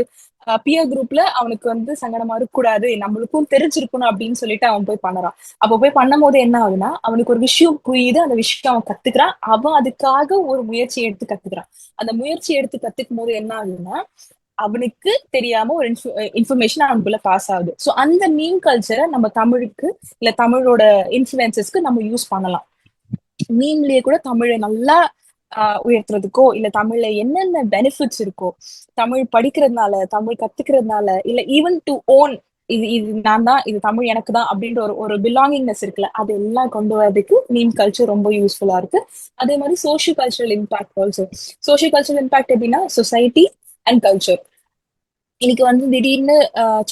பியர் குரூப்ல அவனுக்கு வந்து சங்கடமா இருக்கக்கூடாது, நம்மளுக்கும் தெரிஞ்சிருக்கணும் அப்படின்னு சொல்லிட்டு அவன் போய் பண்ணறான். அப்ப போய் பண்ணும் போது என்ன ஆகுதுன்னா அவனுக்கு ஒரு விஷயம் புரியுது, அந்த விஷயம் அவன் கத்துக்கிறான், அவன் அதுக்காக ஒரு முயற்சி எடுத்து கத்துக்கிறான். அந்த முயற்சி எடுத்து கத்துக்கும் போது என்ன ஆகுதுன்னா அவனுக்கு தெரியாம ஒரு இன்ஃபர்மேஷன் அவனுக்குள்ள பாஸ் ஆகுது. ஸோ அந்த மீம் கல்ச்சரை நம்ம தமிழுக்கு இல்ல தமிழோட இன்ஃபுளுசஸ்க்கு நம்ம யூஸ் பண்ணலாம். மீம்லயே கூட தமிழை நல்லா உயர்த்துறதுக்கோ இல்ல தமிழ்ல என்னென்ன பெனிஃபிட்ஸ் இருக்கோ, தமிழ் படிக்கிறதுனால, தமிழ் கத்துக்கிறதுனால, இல்ல ஈவன் டு ஓன் இது நான் தான், இது தமிழ் எனக்கு தான் அப்படின்ற ஒரு பிலாங்கிங்னஸ் இருக்குல்ல, அது எல்லாம் கொண்டு வரதுக்கு மீம் கல்ச்சர் ரொம்ப யூஸ்ஃபுல்லா இருக்கு. அதே மாதிரி social cultural impact also. Social cultural impact எப்படின்னா சொசைட்டி அண்ட் கல்ச்சர். இன்னைக்கு வந்து திடீர்னு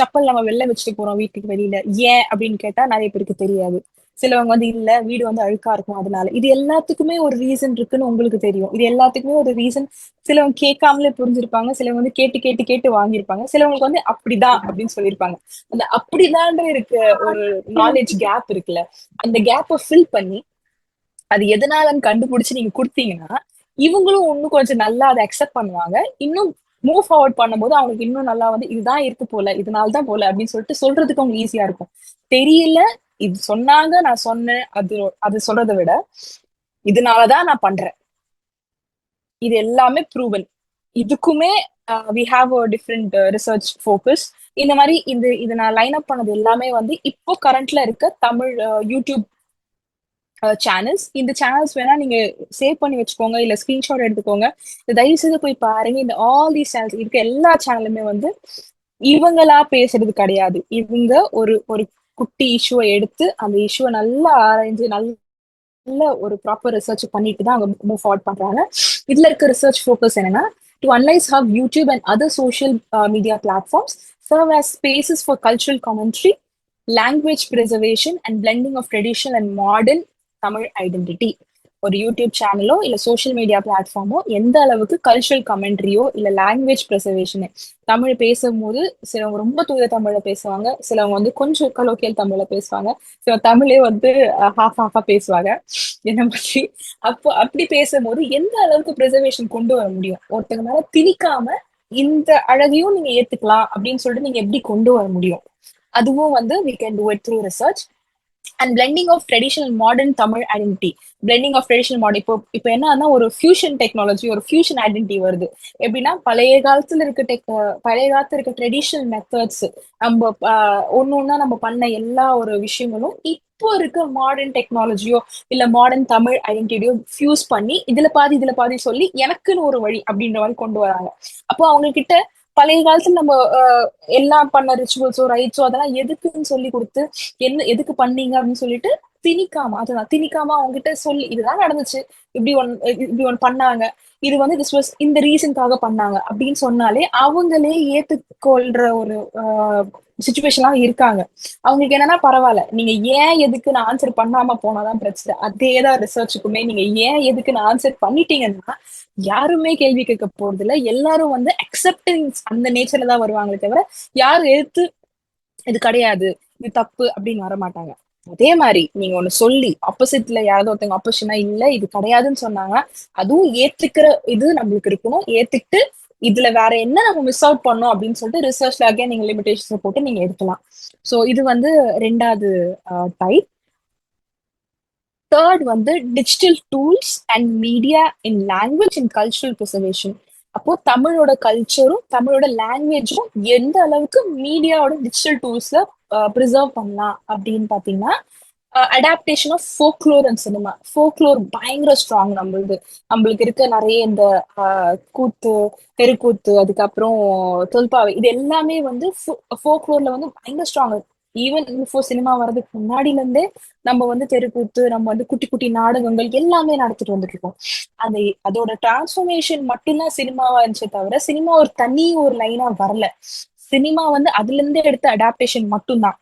சப்பல் நம்ம வெளில வச்சுட்டு போறோம் வீட்டுக்கு வெளியில, ஏன் அப்படின்னு கேட்டா நிறைய பேருக்கு தெரியாது. சிலவங்க வந்து இல்ல வீடு வந்து அழுக்கா இருக்கும் அதனால. இது எல்லாத்துக்குமே ஒரு ரீசன் இருக்குன்னு உங்களுக்கு தெரியும். இது எல்லாத்துக்குமே ஒரு ரீசன் சிலவங்க கேட்காமலே புரிஞ்சிருப்பாங்க, சிலவங்க வந்து கேட்டு கேட்டு கேட்டு வாங்கியிருப்பாங்க, சிலவங்களுக்கு வந்து அப்படிதான் அப்படின்னு சொல்லியிருப்பாங்க. அந்த அப்படிதான் இருக்க ஒரு நாலேஜ் கேப் இருக்குல்ல, அந்த கேப்பை ஃபில் பண்ணி அது எதனாலன்னு கண்டுபிடிச்சு நீங்க கொடுத்தீங்கன்னா இவங்களும் இன்னும் கொஞ்சம் நல்லா அதை அக்செப்ட் பண்ணுவாங்க. இன்னும் மூவ் ஃபார்வர்ட் பண்ணும்போது அவங்களுக்கு இன்னும் நல்லா வந்து இதுதான் இருக்கு போல, இதனால்தான் போல அப்படின்னு சொல்லிட்டு சொல்றதுக்கு அவங்க ஈஸியா இருக்கும். தெரியல, இது சொன்னாங்க நான் சொன்னேன் அது சொல்றதை விட இதனாலதான் நான் பண்றேன், இது எல்லாமே ப்ரூவன், இதுக்குமே we have a different research focus. இந்த மாதிரி இது நான் லைன் அப் பண்ணது எல்லாமே வந்து இப்போ கரண்ட்ல இருக்க தமிழ் யூடியூப் சேனல்ஸ். இந்த சேனல்ஸ் வேணா நீங்க சேவ் பண்ணி வச்சுக்கோங்க, இல்ல ஸ்கிரீன்ஷாட் எடுத்துக்கோங்க. தயவு செய்து போய் பாருங்க. இந்த ஆல் தீஸ் சேனல்ஸ் இருக்க எல்லா சேனலுமே வந்து இவங்களா பேசுறது கிடையாது. இவங்க ஒரு ஒரு குட்டி இஷ்யூவை எடுத்து அந்த இஷ்யூவை நல்லா ஆராய்ஞ்சு நல்ல ஒரு ப்ராப்பர் ரிசர்ச் பண்ணிட்டு தான் அவங்க மூவ் ஃபார்வர்ட் பண்றாங்க. இதுல இருக்க ரிசர்ச் ஃபோக்கஸ் என்னன்னா to analyse how YouTube and other social media platforms serve as spaces for cultural commentary, language preservation and blending of traditional and modern Tamil identity. ஒரு யூடியூப் சேனலோ இல்ல social media பிளாட்ஃபார்மோ எந்த அளவுக்கு cultural கமெண்ட்ரியோ இல்ல language ப்ரிசர்வேஷனு, Tamil பேசும்போது சிலவங்க ரொம்ப தூய தமிழ்ல பேசுவாங்க, சிலவங்க வந்து கொஞ்சம் கலோக்கியல் தமிழ்ல பேசுவாங்க, சில தமிழே வந்து ஹாஃபா பேசுவாங்க என்ன மாதிரி. அப்போ அப்படி பேசும்போது எந்த அளவுக்கு ப்ரிசர்வேஷன் கொண்டு வர முடியும்? ஒருத்தங்க மேல திணிக்காம இந்த அழகையும் நீங்க ஏத்துக்கலாம் அப்படின்னு சொல்லிட்டு நீங்க எப்படி கொண்டு வர முடியும்? அதுவும் வந்து we can do it through research and blending of traditional modern Tamil identity. blending of traditional modern இப்போ என்னன்னா ஒரு ஃபியூஷன் டெக்னாலஜி, ஒரு ஃபியூஷன் ஐடென்டிட்டி வருது. எப்படின்னா பழைய காலத்துல இருக்க ட்ரெடிஷனல் மெத்தட்ஸ் நம்ம ஒன்னொன்னா நம்ம பண்ண எல்லா ஒரு விஷயங்களும் இப்போ இருக்க மாடர்ன் டெக்னாலஜியோ இல்ல மாடர்ன் தமிழ் ஐடென்டிட்டியோ ஃபியூஸ் பண்ணி இதுல பாதி சொல்லி எனக்குன்னு ஒரு வழி அப்படின்ற மாதிரி கொண்டு வராங்க. அப்போ அவங்க கிட்ட பழைய காலத்துல நம்ம எல்லாம் பண்ண ரிச்சுவல்ஸோ ரைட்ஸோ அதெல்லாம் எதுக்குன்னு சொல்லி கொடுத்து எதுக்கு பண்ணீங்க அப்படின்னு சொல்லிட்டு திணிக்காம அவங்க கிட்ட சொல்லி இதுதான் நடந்துச்சு, இப்படி ஒன்னு பண்ணாங்க, இது வந்து திஸ் வாஸ் இந்த ரீசனுக்காக பண்ணாங்க அப்படின்னு சொன்னாலே அவங்களே ஏத்துக்கொள்ற ஒரு சுச்சுவேஷன்லாம் இருக்காங்க. அவங்களுக்கு என்னன்னா பரவாயில்ல, நீங்க ஏன் எதுக்குன்னு ஆன்சர் பண்ணாம போனாதான் பிரச்சனை. அதேதான் ரிசர்ச்சுக்குமே, நீங்க ஏன் எதுக்குன்னு ஆன்சர் பண்ணிட்டீங்கன்னா யாருமே கேள்வி கேட்க போறது இல்ல. எல்லாரும் வந்து அக்செப்டன்ஸ் அந்த நேச்சர்ல தான் வருவாங்களே தவிர யாரும் எடுத்து இது கிடையாது, இது தப்பு அப்படின்னு வர மாட்டாங்க. அதே மாதிரி நீங்க ஒண்ணு சொல்லி ஆப்போசிட்ல யாராவது ஒருத்தவங்க ஆப்போசிஷனா இல்ல இது கிடையாதுன்னு சொன்னாங்க, அதுவும் ஏத்துக்கிற இது நம்மளுக்கு இருக்கணும். ஏத்துக்கிட்டு இதுல வேற என்ன நம்ம மிஸ் அவுட் பண்ணோம் அப்படின்னு சொல்லிட்டு ரிசர்ச்ல அகைன் நீங்க லிமிடேஷன்ஸ் போட்டு நீங்க எடுக்கலாம். சோ இது வந்து 2வது டைப். தேர்ட் வந்து digital tools and media in language and cultural preservation. அப்போ தமிழோட கல்ச்சரும் தமிழோட லாங்குவேஜும் எந்த அளவுக்கு மீடியாவோட டிஜிட்டல் டூல்ஸ்ல ப்ரிசர்வ் பண்ணலாம் அப்படின்னு பாத்தீங்கன்னா, adaptation of folklore and cinema. Folklore பயங்கர ஸ்ட்ராங் நம்மளுது. நம்மளுக்கு இருக்க நிறைய இந்த கூத்து, தெருக்கூத்து, அதுக்கப்புறம் தொல்பாவை, இது எல்லாமே வந்து ஃபோக்லோர்ல வந்து பயங்கர ஸ்ட்ராங். ஈவன் இப்போ சினிமா வர்றதுக்கு முன்னாடில இருந்தே நம்ம வந்து தெருக்கூத்து, நம்ம வந்து குட்டி குட்டி நாடகங்கள் எல்லாமே நடத்திட்டு வந்துட்டு இருக்கோம். அந்த அதோட டிரான்ஸ்ஃபர்மேஷன் மட்டும்தான் சினிமாவா இருந்துச்சே தவிர சினிமா ஒரு தனி ஒரு லைனா வரல. சினிமா வந்து அதுல இருந்து எடுத்த அடாப்டேஷன் மட்டும்தான்.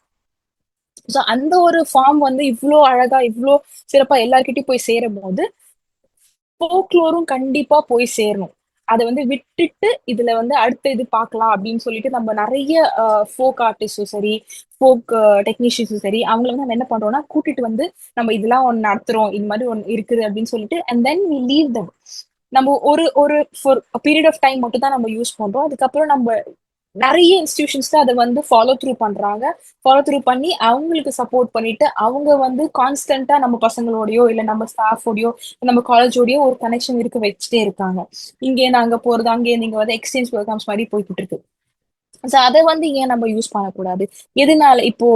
சோ அந்த ஒரு ஃபார்ம் வந்து இவ்ளோ அழகா இவ்ளோ சிறப்பா எல்லார்கிட்டயும் போய் சேரும் போது ஃபோக்லோரும் கண்டிப்பா போய் சேரணும். அதை வந்து விட்டுட்டு இதுல வந்து அடுத்த இது பார்க்கலாம் அப்படின்னு சொல்லிட்டு நம்ம நிறைய ஃபோக் ஆர்டிஸ்டும் சரி, ஃபோக் டெக்னீஷியன்ஸும் சரி, அவங்கள வந்து நம்ம என்ன பண்றோம்னா கூட்டிட்டு வந்து நம்ம இதெல்லாம் ஒண்ணு நடத்துறோம், இது மாதிரி ஒண்ணு இருக்குது அப்படின்னு சொல்லிட்டு and then we leave them. நம்ம ஒரு ஒரு ஃபார் பீரியட் ஆஃப் டைம் மட்டும் தான் நம்ம யூஸ் பண்றோம். அதுக்கப்புறம் நம்ம நிறைய இன்ஸ்டிடியூஷன்ஸ் தான் அதை வந்து ஃபாலோ த்ரூ பண்றாங்க. ஃபாலோ த்ரூ பண்ணி அவங்களுக்கு சப்போர்ட் பண்ணிட்டு அவங்க வந்து கான்ஸ்டன்டா நம்ம பசங்களோடயோ இல்ல நம்ம ஸ்டாஃபோடயோ நம்ம காலேஜோடயோ ஒரு கனெக்ஷன் இருக்க வச்சுட்டே இருக்காங்க. இங்கே நாங்க போறது, அங்கே நீங்க வந்து எக்ஸ்சேஞ்ச் ப்ரோக்ராம்ஸ் மாதிரி போய்கிட்டு இருக்கு. சோ அதை வந்து ஏன் நம்ம யூஸ் பண்ணக்கூடாது? எதனால இப்போ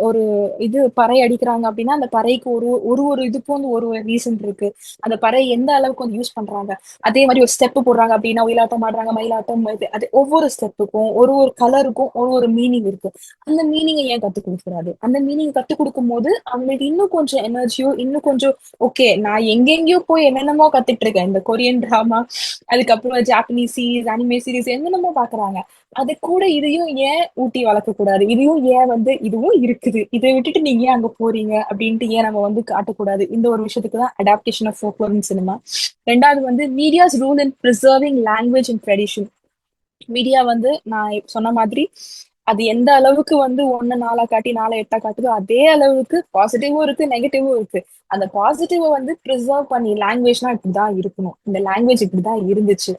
ஒரு இது பறை அடிக்கிறாங்க அப்படின்னா அந்த பறைக்கு ஒரு ஒரு ஒரு இதுக்கும் வந்து ஒரு ஒரு ரீசன் இருக்கு. அந்த பறை எந்த அளவுக்கு வந்து யூஸ் பண்றாங்க, அதே மாதிரி ஒரு ஸ்டெப் போடுறாங்க அப்படின்னா ஒயிலாட்டம் ஆடுறாங்க, மயிலாட்டம், அது ஒவ்வொரு ஸ்டெப்புக்கும் ஒரு ஒரு கலருக்கும் ஒரு ஒரு மீனிங் இருக்கு. அந்த மீனிங்கை ஏன் கத்துக் கொடுக்கூடாது? அந்த மீனிங் கத்துக் கொடுக்கும் போது அவங்களுக்கு இன்னும் கொஞ்சம் எனர்ஜியோ இன்னும் கொஞ்சம் ஓகே, நான் எங்கெங்கயோ போய் என்னென்னமோ கத்துட்டு இருக்கேன், இந்த கொரியன் டிராமா, அதுக்கப்புறம் ஜாப்பனீஸ் சீரீஸ், அனிமே சீரீஸ் என்னென்னமோ பாக்குறாங்க. அது கூட இதையும் ஏன் ஊட்டி வளர்க்க கூடாது? இதையும் ஏன் வந்து இதுவும் இருக்குது, இதை விட்டுட்டு நீங்க ஏன் அங்க போறீங்க அப்படின்ட்டு ஏன் நம்ம வந்து காட்டக்கூடாது? இந்த ஒரு விஷயத்துக்கு தான் adaptation of folklore in cinema. 2வது வந்து media's role in preserving language and tradition. Media வந்து நான் சொன்ன மாதிரி அது எந்த அளவுக்கு வந்து ஒண்ணு நாளா காட்டி நாளை எட்டா காட்டுதோ அதே அளவுக்கு பாசிட்டிவும் இருக்கு, நெகட்டிவும் இருக்கு. அந்த பாசிட்டிவ வந்து ப்ரிசர்வ் பண்ணி லாங்குவேஜ்னா இப்படிதான் இருக்கணும், இந்த லாங்குவேஜ் இப்படிதான் இருந்துச்சு.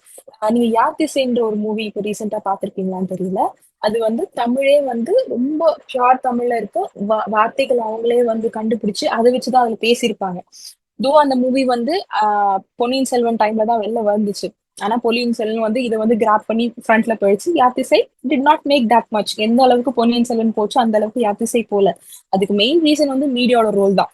நீங்க யாத்திசைன்ற ஒரு மூவி இப்ப ரீசெண்டா பாத்திருக்கீங்களான்னு தெரியல. அது வந்து தமிழே வந்து ரொம்ப பியூர் தமிழ்ல இருக்க வார்த்தைகள் அவங்களே வந்து கண்டுபிடிச்சு அதை வச்சுதான் அதுல பேசியிருப்பாங்க. தோ அந்த மூவி வந்து பொன்னியின் செல்வன் டைம்ல தான் வெளில வந்துச்சு. ஆனா பொன்னியின் செல்வன் வந்து இதை வந்து கிராப் பண்ணி ஃப்ரண்ட்ல போயிடுச்சு. Yaathisai did not make that much. எந்த அளவுக்கு பொன்னியின் செல்வன் போச்சு அந்த அளவுக்கு யாத்திசை போல. அதுக்கு மெயின் ரீசன் வந்து மீடியாவோட ரோல் தான்.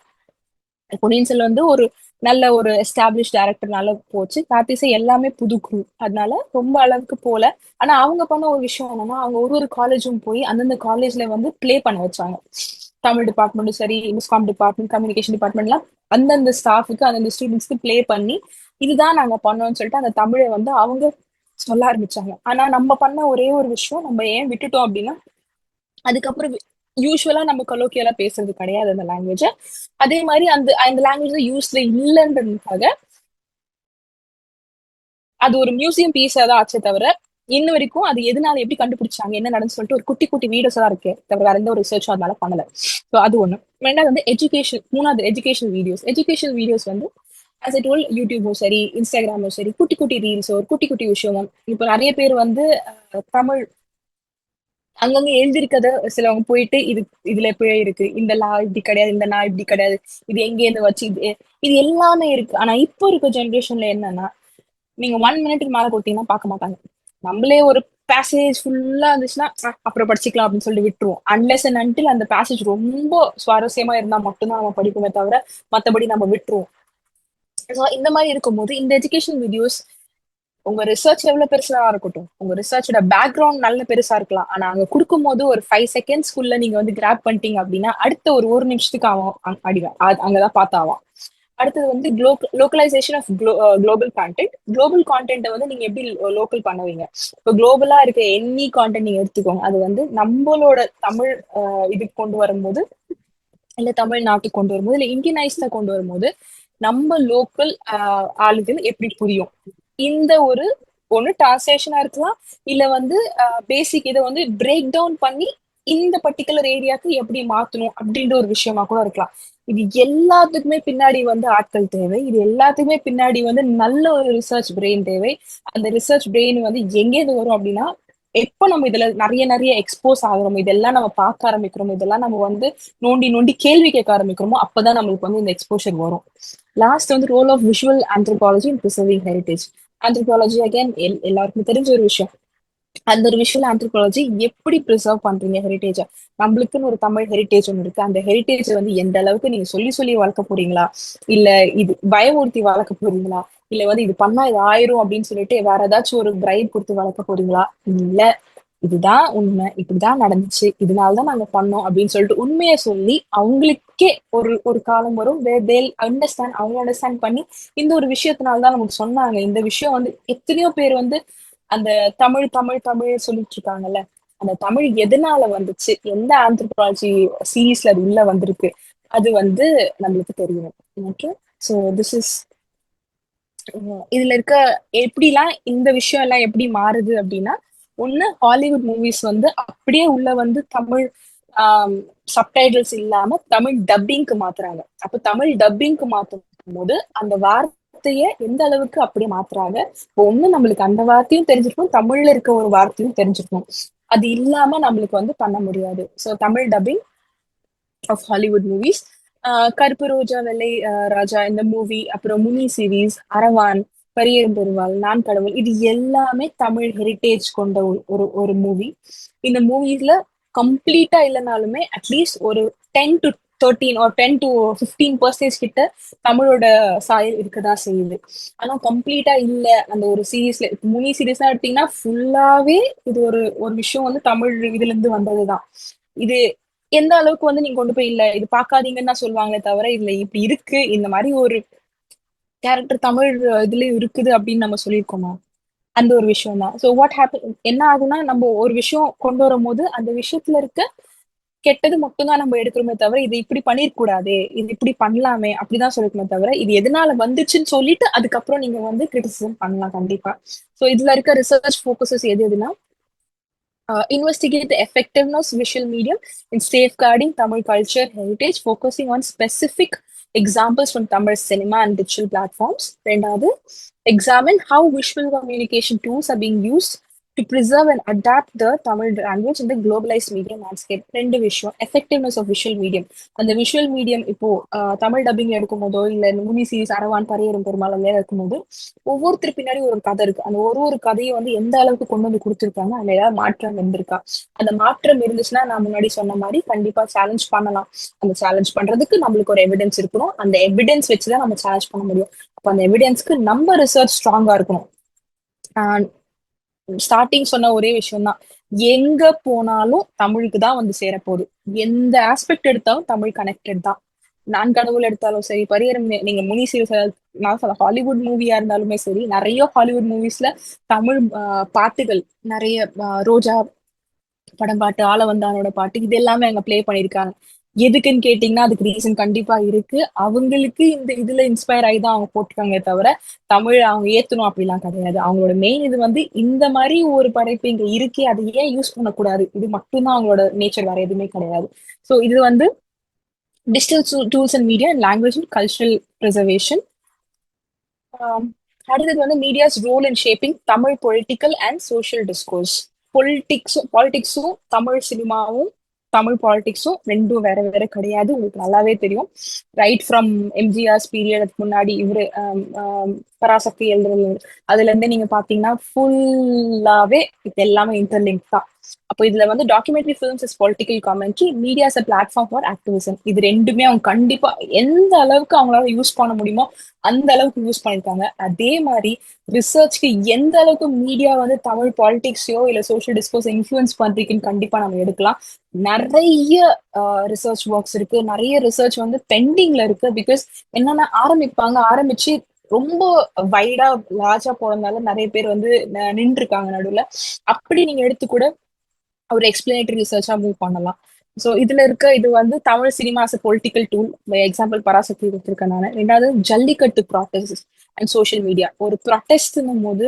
பொன்னியின் செல்வன் வந்து ஒரு நல்ல ஒரு எஸ்டாப்ளிஷ் டைரக்டர்னால போச்சு. யாத்திசை எல்லாமே புது குரூ, அதனால ரொம்ப அளவுக்கு போல. ஆனா அவங்க பண்ண ஒரு விஷயம் என்னன்னா அவங்க ஒரு ஒரு காலேஜும் போய் அந்தந்த காலேஜ்ல வந்து பிளே பண்ண வச்சாங்க. தமிழ் டிபார்ட்மெண்ட்டும் சரி, மிஸ்காம் டிபார்ட்மெண்ட், கம்யூனிகேஷன் டிபார்ட்மெண்ட்லாம் அந்தந்த ஸ்டாஃபுக்கு அந்தந்த ஸ்டூடெண்ட்ஸ்க்கு பிளே பண்ணி இதுதான் நாங்க பண்ணோம்னு சொல்லிட்டு அந்த தமிழை வந்து அவங்க சொல்ல ஆரம்பிச்சாங்க. ஆனா நம்ம பண்ண ஒரே ஒரு விஷயம் நம்ம ஏன் விட்டுட்டோம் அப்படின்னா அதுக்கப்புறம் யூஸ்வலா நம்ம கொலோக்கியலா பேசுறது கிடையாது அந்த லாங்குவேஜ. அதே மாதிரி அந்த அந்த லாங்குவேஜ் யூஸ்ல இல்லைன்றதுக்காக அது ஒரு மியூசியம் பீஸா தான் ஆச்சே தவிர இன்ன வரைக்கும் அது எதனால எப்படி கண்டுபிடிச்சாங்க என்ன நடந்து சொல்லிட்டு ஒரு குட்டி குட்டி வீடியோஸ் தான் இருக்கு தவிர வேற எந்த ஒரு ரிசர்ச்சும் அதனால பண்ணல. ஸோ அது ஒண்ணு. 2வது வந்து எஜுகேஷன். 3வது எஜுகேஷன் வீடியோஸ். எஜுகேஷன் வீடியோஸ் வந்து as I told யூடியூபும் சரி, இன்ஸ்டாகிராமும் சரி, குட்டி குட்டி ரீல்ஸோ ஒரு குட்டி குட்டி விஷயம். இப்போ நிறைய பேர் வந்து தமிழ் அங்கங்க எழுதிருக்கத சிலவங்க போயிட்டு இது இதுல போய் இருக்கு, இந்த லா இப்படி கிடையாது, இந்த லா இப்படி கிடையாது, இது எங்க இருந்து வச்சு இது எல்லாமே இருக்கு. ஆனா இப்போ இருக்க ஜென்ரேஷன்ல என்னன்னா நீங்க 1 மினிட்டுக்கு மேல கொடுத்தீங்கன்னா பார்க்க மாட்டாங்க. நம்மளே ஒரு பேசேஜ் ஃபுல்லா இருந்துச்சுன்னா அப்புறம் படிச்சுக்கலாம் அப்படின்னு சொல்லிட்டு விட்டுருவோம். அன்லெஸ் அண்ட் அன்டில் அந்த பேசேஜ் ரொம்ப சுவாரஸ்யமா இருந்தா மட்டும்தான் நம்ம படிப்போமே தவிர மத்தபடி நம்ம விட்டுருவோம். இந்த மாதிரி இருக்கும்போது இந்த எஜுகேஷன் வீடியோஸ் உங்க ரிசர்ச் எவ்வளவு பெருசா இருக்கட்டும், உங்க ரிசர்ச்சோட பேக்ரவுண்ட் நல்ல பெருசா இருக்கலாம், ஆனா அங்க கொடுக்கும் போது ஒரு 5 செகண்ட்ஸ்க்குள்ள நீங்க வந்து கிராப் பண்ணிட்டீங்க அப்படின்னா அடுத்த ஒரு நிமிஷத்துக்கு அவன் அடிவான், அங்கதான் பார்த்தாவான். அடுத்தது வந்து localisation of global content. Global கான்டென்ட்டை வந்து நீங்க எப்படி லோக்கல் பண்ணுவீங்க? இப்போ குளோபலா இருக்க எனி கான்டென்ட் நீங்க எடுத்துக்கோங்க, அது வந்து நம்மளோட தமிழ் இதுக்கு கொண்டு வரும்போது, இல்ல தமிழ்நாட்டுக்கு கொண்டு வரும்போது, இல்ல இந்தியனைஸ்டா கொண்டு வரும்போது நம்ம லோக்கல் ஆளுகள் எப்படி புரியும்? இந்த ஒரு ஒண்ணு டிரான்ஸ்லேஷனா இருக்கலாம், இல்ல வந்து பேசிக் இதை வந்து பிரேக் டவுன் பண்ணி இந்த பர்டிகுலர் ஏரியாவுக்கு எப்படி மாத்தணும் அப்படின்ற ஒரு விஷயமா கூட இருக்கலாம். இது எல்லாத்துக்குமே பின்னாடி வந்து ஆட்கள் தேவை. இது எல்லாத்துக்குமே பின்னாடி வந்து நல்ல ஒரு ரிசர்ச் பிரெயின் தேவை. அந்த ரிசர்ச் பிரெயின் வந்து எங்கேருந்து வரும் அப்படின்னா, எப்ப நம்ம இதுல நிறைய நிறைய எக்ஸ்போஸ் ஆகுறோம், இதெல்லாம் நம்ம பார்க்க ஆரம்பிக்கிறோம், இதெல்லாம் நம்ம வந்து நோண்டி நோண்டி கேள்வி கேட்க ஆரம்பிக்கிறோமோ, அப்பதான் நம்மளுக்கு வந்து இந்த எக்ஸ்போஷர் வரும். லாஸ்ட் வந்து role of visual anthropology in preserving heritage. Anthropology again எல்லாருக்கும் தெரிஞ்ச ஒரு விஷயம். அந்த ஒரு விஷுவல் ஆந்த்ரோபாலஜி எப்படி ப்ரிசர்வ் பண்றீங்க ஹெரிட்டேஜை? நம்மளுக்குன்னு ஒரு தமிழ் ஹெரிட்டேஜ் ஒன்று இருக்கு. அந்த ஹெரிட்டேஜ் வந்து எந்த அளவுக்கு நீங்க சொல்லி சொல்லி வளர்க்க போறீங்களா, இல்ல இது பயமூர்த்தி வளர்க்க போறீங்களா, இல்ல வந்து இது பண்ணா இது ஆயிரும் அப்படின்னு சொல்லிட்டு வேற ஏதாச்சும் ஒரு பிரைட் கொடுத்து வளர்க்க போறீங்களா? இல்ல இதுதான் உண்மை, இப்படிதான் நடந்துச்சு, இதனாலதான் நாங்க பண்ணோம் அப்படின்னு சொல்லிட்டு உண்மையை சொல்லி அவங்களுக்கே ஒரு ஒரு காலம் வரும் அண்டர்ஸ்டாண்ட், அவங்க அண்டர்ஸ்டாண்ட் பண்ணி இந்த ஒரு விஷயத்தினால்தான் நமக்கு சொன்னாங்க. இந்த விஷயம் வந்து எத்தனையோ பேர் வந்து அந்த தமிழ் தமிழ் தமிழ் சொல்லிட்டு இருக்காங்கல்ல, அந்த தமிழ் எதனால வந்துச்சு, எந்த ஆந்த்ரோபாலஜி சீரீஸ்ல அது உள்ள வந்திருக்கு, அது வந்து நம்மளுக்கு தெரியணும். ஓகே, ஸோ திஸ் இஸ் இதுல இருக்க எப்படிலாம் இந்த விஷயம் எல்லாம் எப்படி மாறுது அப்படின்னா, ஒண்ணு ஹாலிவுட் மூவிஸ் வந்து அப்படியே உள்ள வந்து தமிழ் சப்டைட்டில்ஸ் இல்லாம தமிழ் டப்பிங்க்கு மாத்துறாங்க. அப்ப தமிழ் டப்பிங்க்கு மாத்தும் போது அந்த வார்த்தையை எந்த அளவுக்கு அப்படியே மாத்துறாங்க. இப்போ ஒண்ணு நம்மளுக்கு அந்த வார்த்தையும் தெரிஞ்சிருக்கணும், தமிழ்ல இருக்க ஒரு வார்த்தையும் தெரிஞ்சிருக்கணும். அது இல்லாம நம்மளுக்கு வந்து பண்ண முடியாது. So Tamil dubbing of Hollywood movies, கருப்பு ரோஜா வெள்ளை ராஜா இந்த மூவி, அப்புறம் முனி சீரீஸ், அரவான், பரியரும் பெருவாள், நான் கடவுள், இது எல்லாமே தமிழ் ஹெரிட்டேஜ் கொண்ட ஒரு ஒரு மூவி. இந்த மூவிஸ்ல கம்ப்ளீட்டா இல்லைனாலுமே அட்லீஸ்ட் ஒரு 10 to 13 or 10 to 15% கிட்ட தமிழோட சாயல் இருக்கதான் செய்யுது. ஆனா கம்ப்ளீட்டா இல்ல அந்த ஒரு சீரீஸ்ல. முனி சீரீஸ் எடுத்தீங்கன்னா ஃபுல்லாவே இது ஒரு ஒரு விஷயம் வந்து தமிழ் இதுல இருந்து வந்ததுதான். இது எந்த அளவுக்கு வந்து நீங்க கொண்டு போய் இல்ல இது பார்க்காதீங்கன்னு தான் சொல்லுவாங்களே தவிர, இதுல இப்படி இருக்கு, இந்த மாதிரி ஒரு கேரக்டர் தமிழ் இதுலயும் இருக்குது அப்படின்னு நம்ம சொல்லியிருக்கோமா? அந்த ஒரு விஷயம் தான். ஸோ வாட் ஹேப்பன் என்ன ஆகும்னா, நம்ம ஒரு விஷயம் கொண்டு வரும் போது அந்த விஷயத்துல இருக்க கெட்டது மட்டும்தான் நம்ம எடுக்கிறோமே தவிர, இது இப்படி பண்ணிருக்கூடாதே, இது இப்படி பண்ணலாமே அப்படிதான் சொல்லிருக்கோமே தவிர, இது எதனால வந்துச்சுன்னு சொல்லிட்டு அதுக்கப்புறம் நீங்க வந்து கிரிட்டிசிசம் பண்ணலாம் கண்டிப்பா. ஸோ இதுல இருக்க ரிசர்ச் ஃபோக்கஸஸ் எது எதுனா, investigate the effectiveness visual medium in safeguarding Tamil culture heritage, focusing on specific examples from Tamil cinema and digital platforms. ரெண்டாவது, examine how visual communication tools are being used to preserve and adapt the Tamil language in the globalized media landscape. ரெண்டு விஷயம், effectiveness of visual medium. அந்த visual medium இப்போ Tamil dubbing எடுக்கும் போதோ இல்ல முனி series Aravan பரியரும் Perumal இருக்கும்போது ஒவ்வொருத்தர் பின்னாடி ஒரு கதை இருக்கு. அந்த ஒரு ஒரு கதையை வந்து எந்த அளவுக்கு கொண்டு வந்து கொடுத்துருக்காங்க, அதுல ஏதாவது மாற்றம் இருந்திருக்கா, அந்த மாற்றம் இருந்துச்சுன்னா நான் முன்னாடி சொன்ன மாதிரி கண்டிப்பா சேலஞ்ச் பண்ணலாம். அந்த சேலஞ்ச் பண்றதுக்கு நம்மளுக்கு ஒரு எவிடன்ஸ் இருக்கணும். அந்த எவிடன்ஸ் வச்சுதான் நம்ம சேலஞ்ச் பண்ண முடியும். அப்ப அந்த எவிடன்ஸ்க்கு நம்ம ரிசர்ச் ஸ்ட்ராங்கா இருக்கணும். ஸ்டார்டிங் சொன்ன ஒரே விஷயம் தான், எங்க போனாலும் தமிழுக்கு தான் வந்து சேரப்போகுது. எந்த ஆஸ்பெக்ட் எடுத்தாலும் தமிழ் கனெக்டட் தான். நான் கடவுள் எடுத்தாலும் சரி, பரியரம், நீங்க முனி சீரிஸ், நான் சொல்ல ஹாலிவுட் மூவியா இருந்தாலுமே சரி, நிறைய ஹாலிவுட் மூவிஸ்ல தமிழ் பாட்டுகள் நிறைய, ரோஜா படம் பாட்டு, ஆள வந்தானோட பாட்டு, இது எல்லாமே அங்க பிளே பண்ணிருக்காங்க. எதுக்குன்னு கேட்டீங்கன்னா அதுக்கு ரீசன் கண்டிப்பா இருக்கு. அவங்களுக்கு இந்த இதுல இன்ஸ்பயர் ஆகி தான் அவங்க போட்டிருக்காங்க தவிர தமிழ் அவங்க ஏத்தணும் அப்படிலாம் கிடையாது. அவங்களோட மெயின் இது வந்து இந்த மாதிரி ஒரு படைப்பு இங்க இருக்கே, அதை ஏன் யூஸ் பண்ணக்கூடாது, இது மட்டும்தான் அவங்களோட நேச்சர், வேற எதுவுமே கிடையாது. ஸோ இது வந்து digital tools and media and language and cultural preservation. அடுத்தது வந்து media's role in shaping Tamil political and social discourse. பாலிடிக்ஸும் தமிழ் சினிமாவும் தமிழ் பாலிடிக்ஸும் ரெண்டும் வேற வேற கிடையாது. உங்களுக்கு நல்லாவே தெரியும். ரைட் ஃப்ரம் எம்ஜிஆர்ஸ் பீரியட், முன்னாடி இவரு பராசக்தி எழுதுறது, அதுல இருந்து நீங்க பாத்தீங்கன்னா ஃபுல்லாவே இது எல்லாமே இன்டர்லிங்க் தான். அப்போ இதுல வந்து documentary films is political commentary, media as a platform for activism. இது ரெண்டுமே அவங்க கண்டிப்பா எந்த அளவுக்கு அவங்களால யூஸ் பண்ண முடியுமோ அந்த அளவுக்கு யூஸ் பண்ணிருக்காங்க. அதே மாதிரி ரிசர்ச்க்கு எந்த அளவுக்கு மீடியா வந்து தமிழ் பாலிடிக்ஸையோ இல்ல சோஷியல் டிஸ்கோர்ஸ் இன்ஃபுளுன்ஸ் பண்றதுக்குன்னு கண்டிப்பா நம்ம எடுக்கலாம். நிறைய ரிசர்ச் ஒர்க்ஸ் இருக்கு, நிறைய ரிசர்ச் வந்து பெண்டிங்ல இருக்கு. பிகாஸ் என்னன்னா ஆரம்பிச்சு ரொம்ப வைடா லார்ஜா போறதுனால நிறைய பேர் வந்து நின்று இருக்காங்க நடுவுல. அப்படி நீங்க எடுத்து கூட ஒரு எக்ஸ்பிளனேட்டரி ரிசர்ச்சா மூவ் பண்ணலாம். ஸோ இதுல இருக்க இது வந்து Tamil cinema as political tool. Example Parasakthi கொடுத்துருக்கேன் நான். ரெண்டாவது Jallikattu protest and social media. ஒரு ப்ராட்டஸ்ட்னும் போது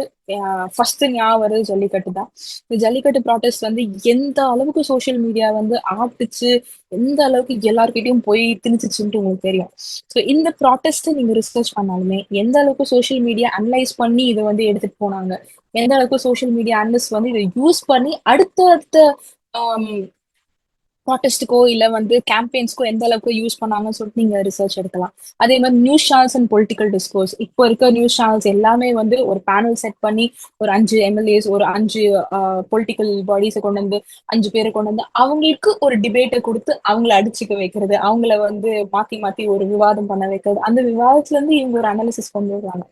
ஃபர்ஸ்ட் ஞாபகம் வருது ஜல்லிக்கட்டு தான். இந்த ஜல்லிக்கட்டு ப்ராட்டஸ்ட் வந்து எந்த அளவுக்கு சோஷியல் மீடியா வந்து ஆட்டுச்சு, எந்த அளவுக்கு எல்லார்கிட்டயும் போய் திணிச்சுச்சுன்ட்டு உங்களுக்கு தெரியும். ஸோ இந்த ப்ராட்டஸ்ட் நீங்க ரிசர்ச் பண்ணாலுமே எந்த அளவுக்கு சோஷியல் மீடியா அனலைஸ் பண்ணி இதை வந்து எடுத்துட்டு போனாங்க, எந்த அளவுக்கு சோஷியல் மீடியா அனலிஸ்ட் வந்து இதை யூஸ் பண்ணி அடுத்த ப்ராட்டஸ்டுக்கோ இல்ல வந்து கேம்பெயின்ஸ்க்கோ எந்த அளவுக்கு யூஸ் பண்ணாங்கன்னு சொல்லிட்டு நீங்க ரிசர்ச் எடுக்கலாம். அதே மாதிரி news channels and political discourse. இப்போ இருக்க நியூஸ் சேனல்ஸ் எல்லாமே வந்து ஒரு பேனல் செட் பண்ணி ஒரு 5 எம்எல்ஏஸ், ஒரு 5 பொலிட்டிக்கல் பாடிஸை கொண்டு வந்து 5 பேரை கொண்டு வந்து அவங்களுக்கு ஒரு டிபேட்டை கொடுத்து அவங்கள அடிச்சுக்க வைக்கிறது, அவங்கள வந்து மாத்தி மாத்தி ஒரு விவாதம் பண்ண வைக்கிறது. அந்த விவாதத்துல இருந்து இவங்க ஒரு அனாலிசிஸ் கொண்டு வருவாங்க.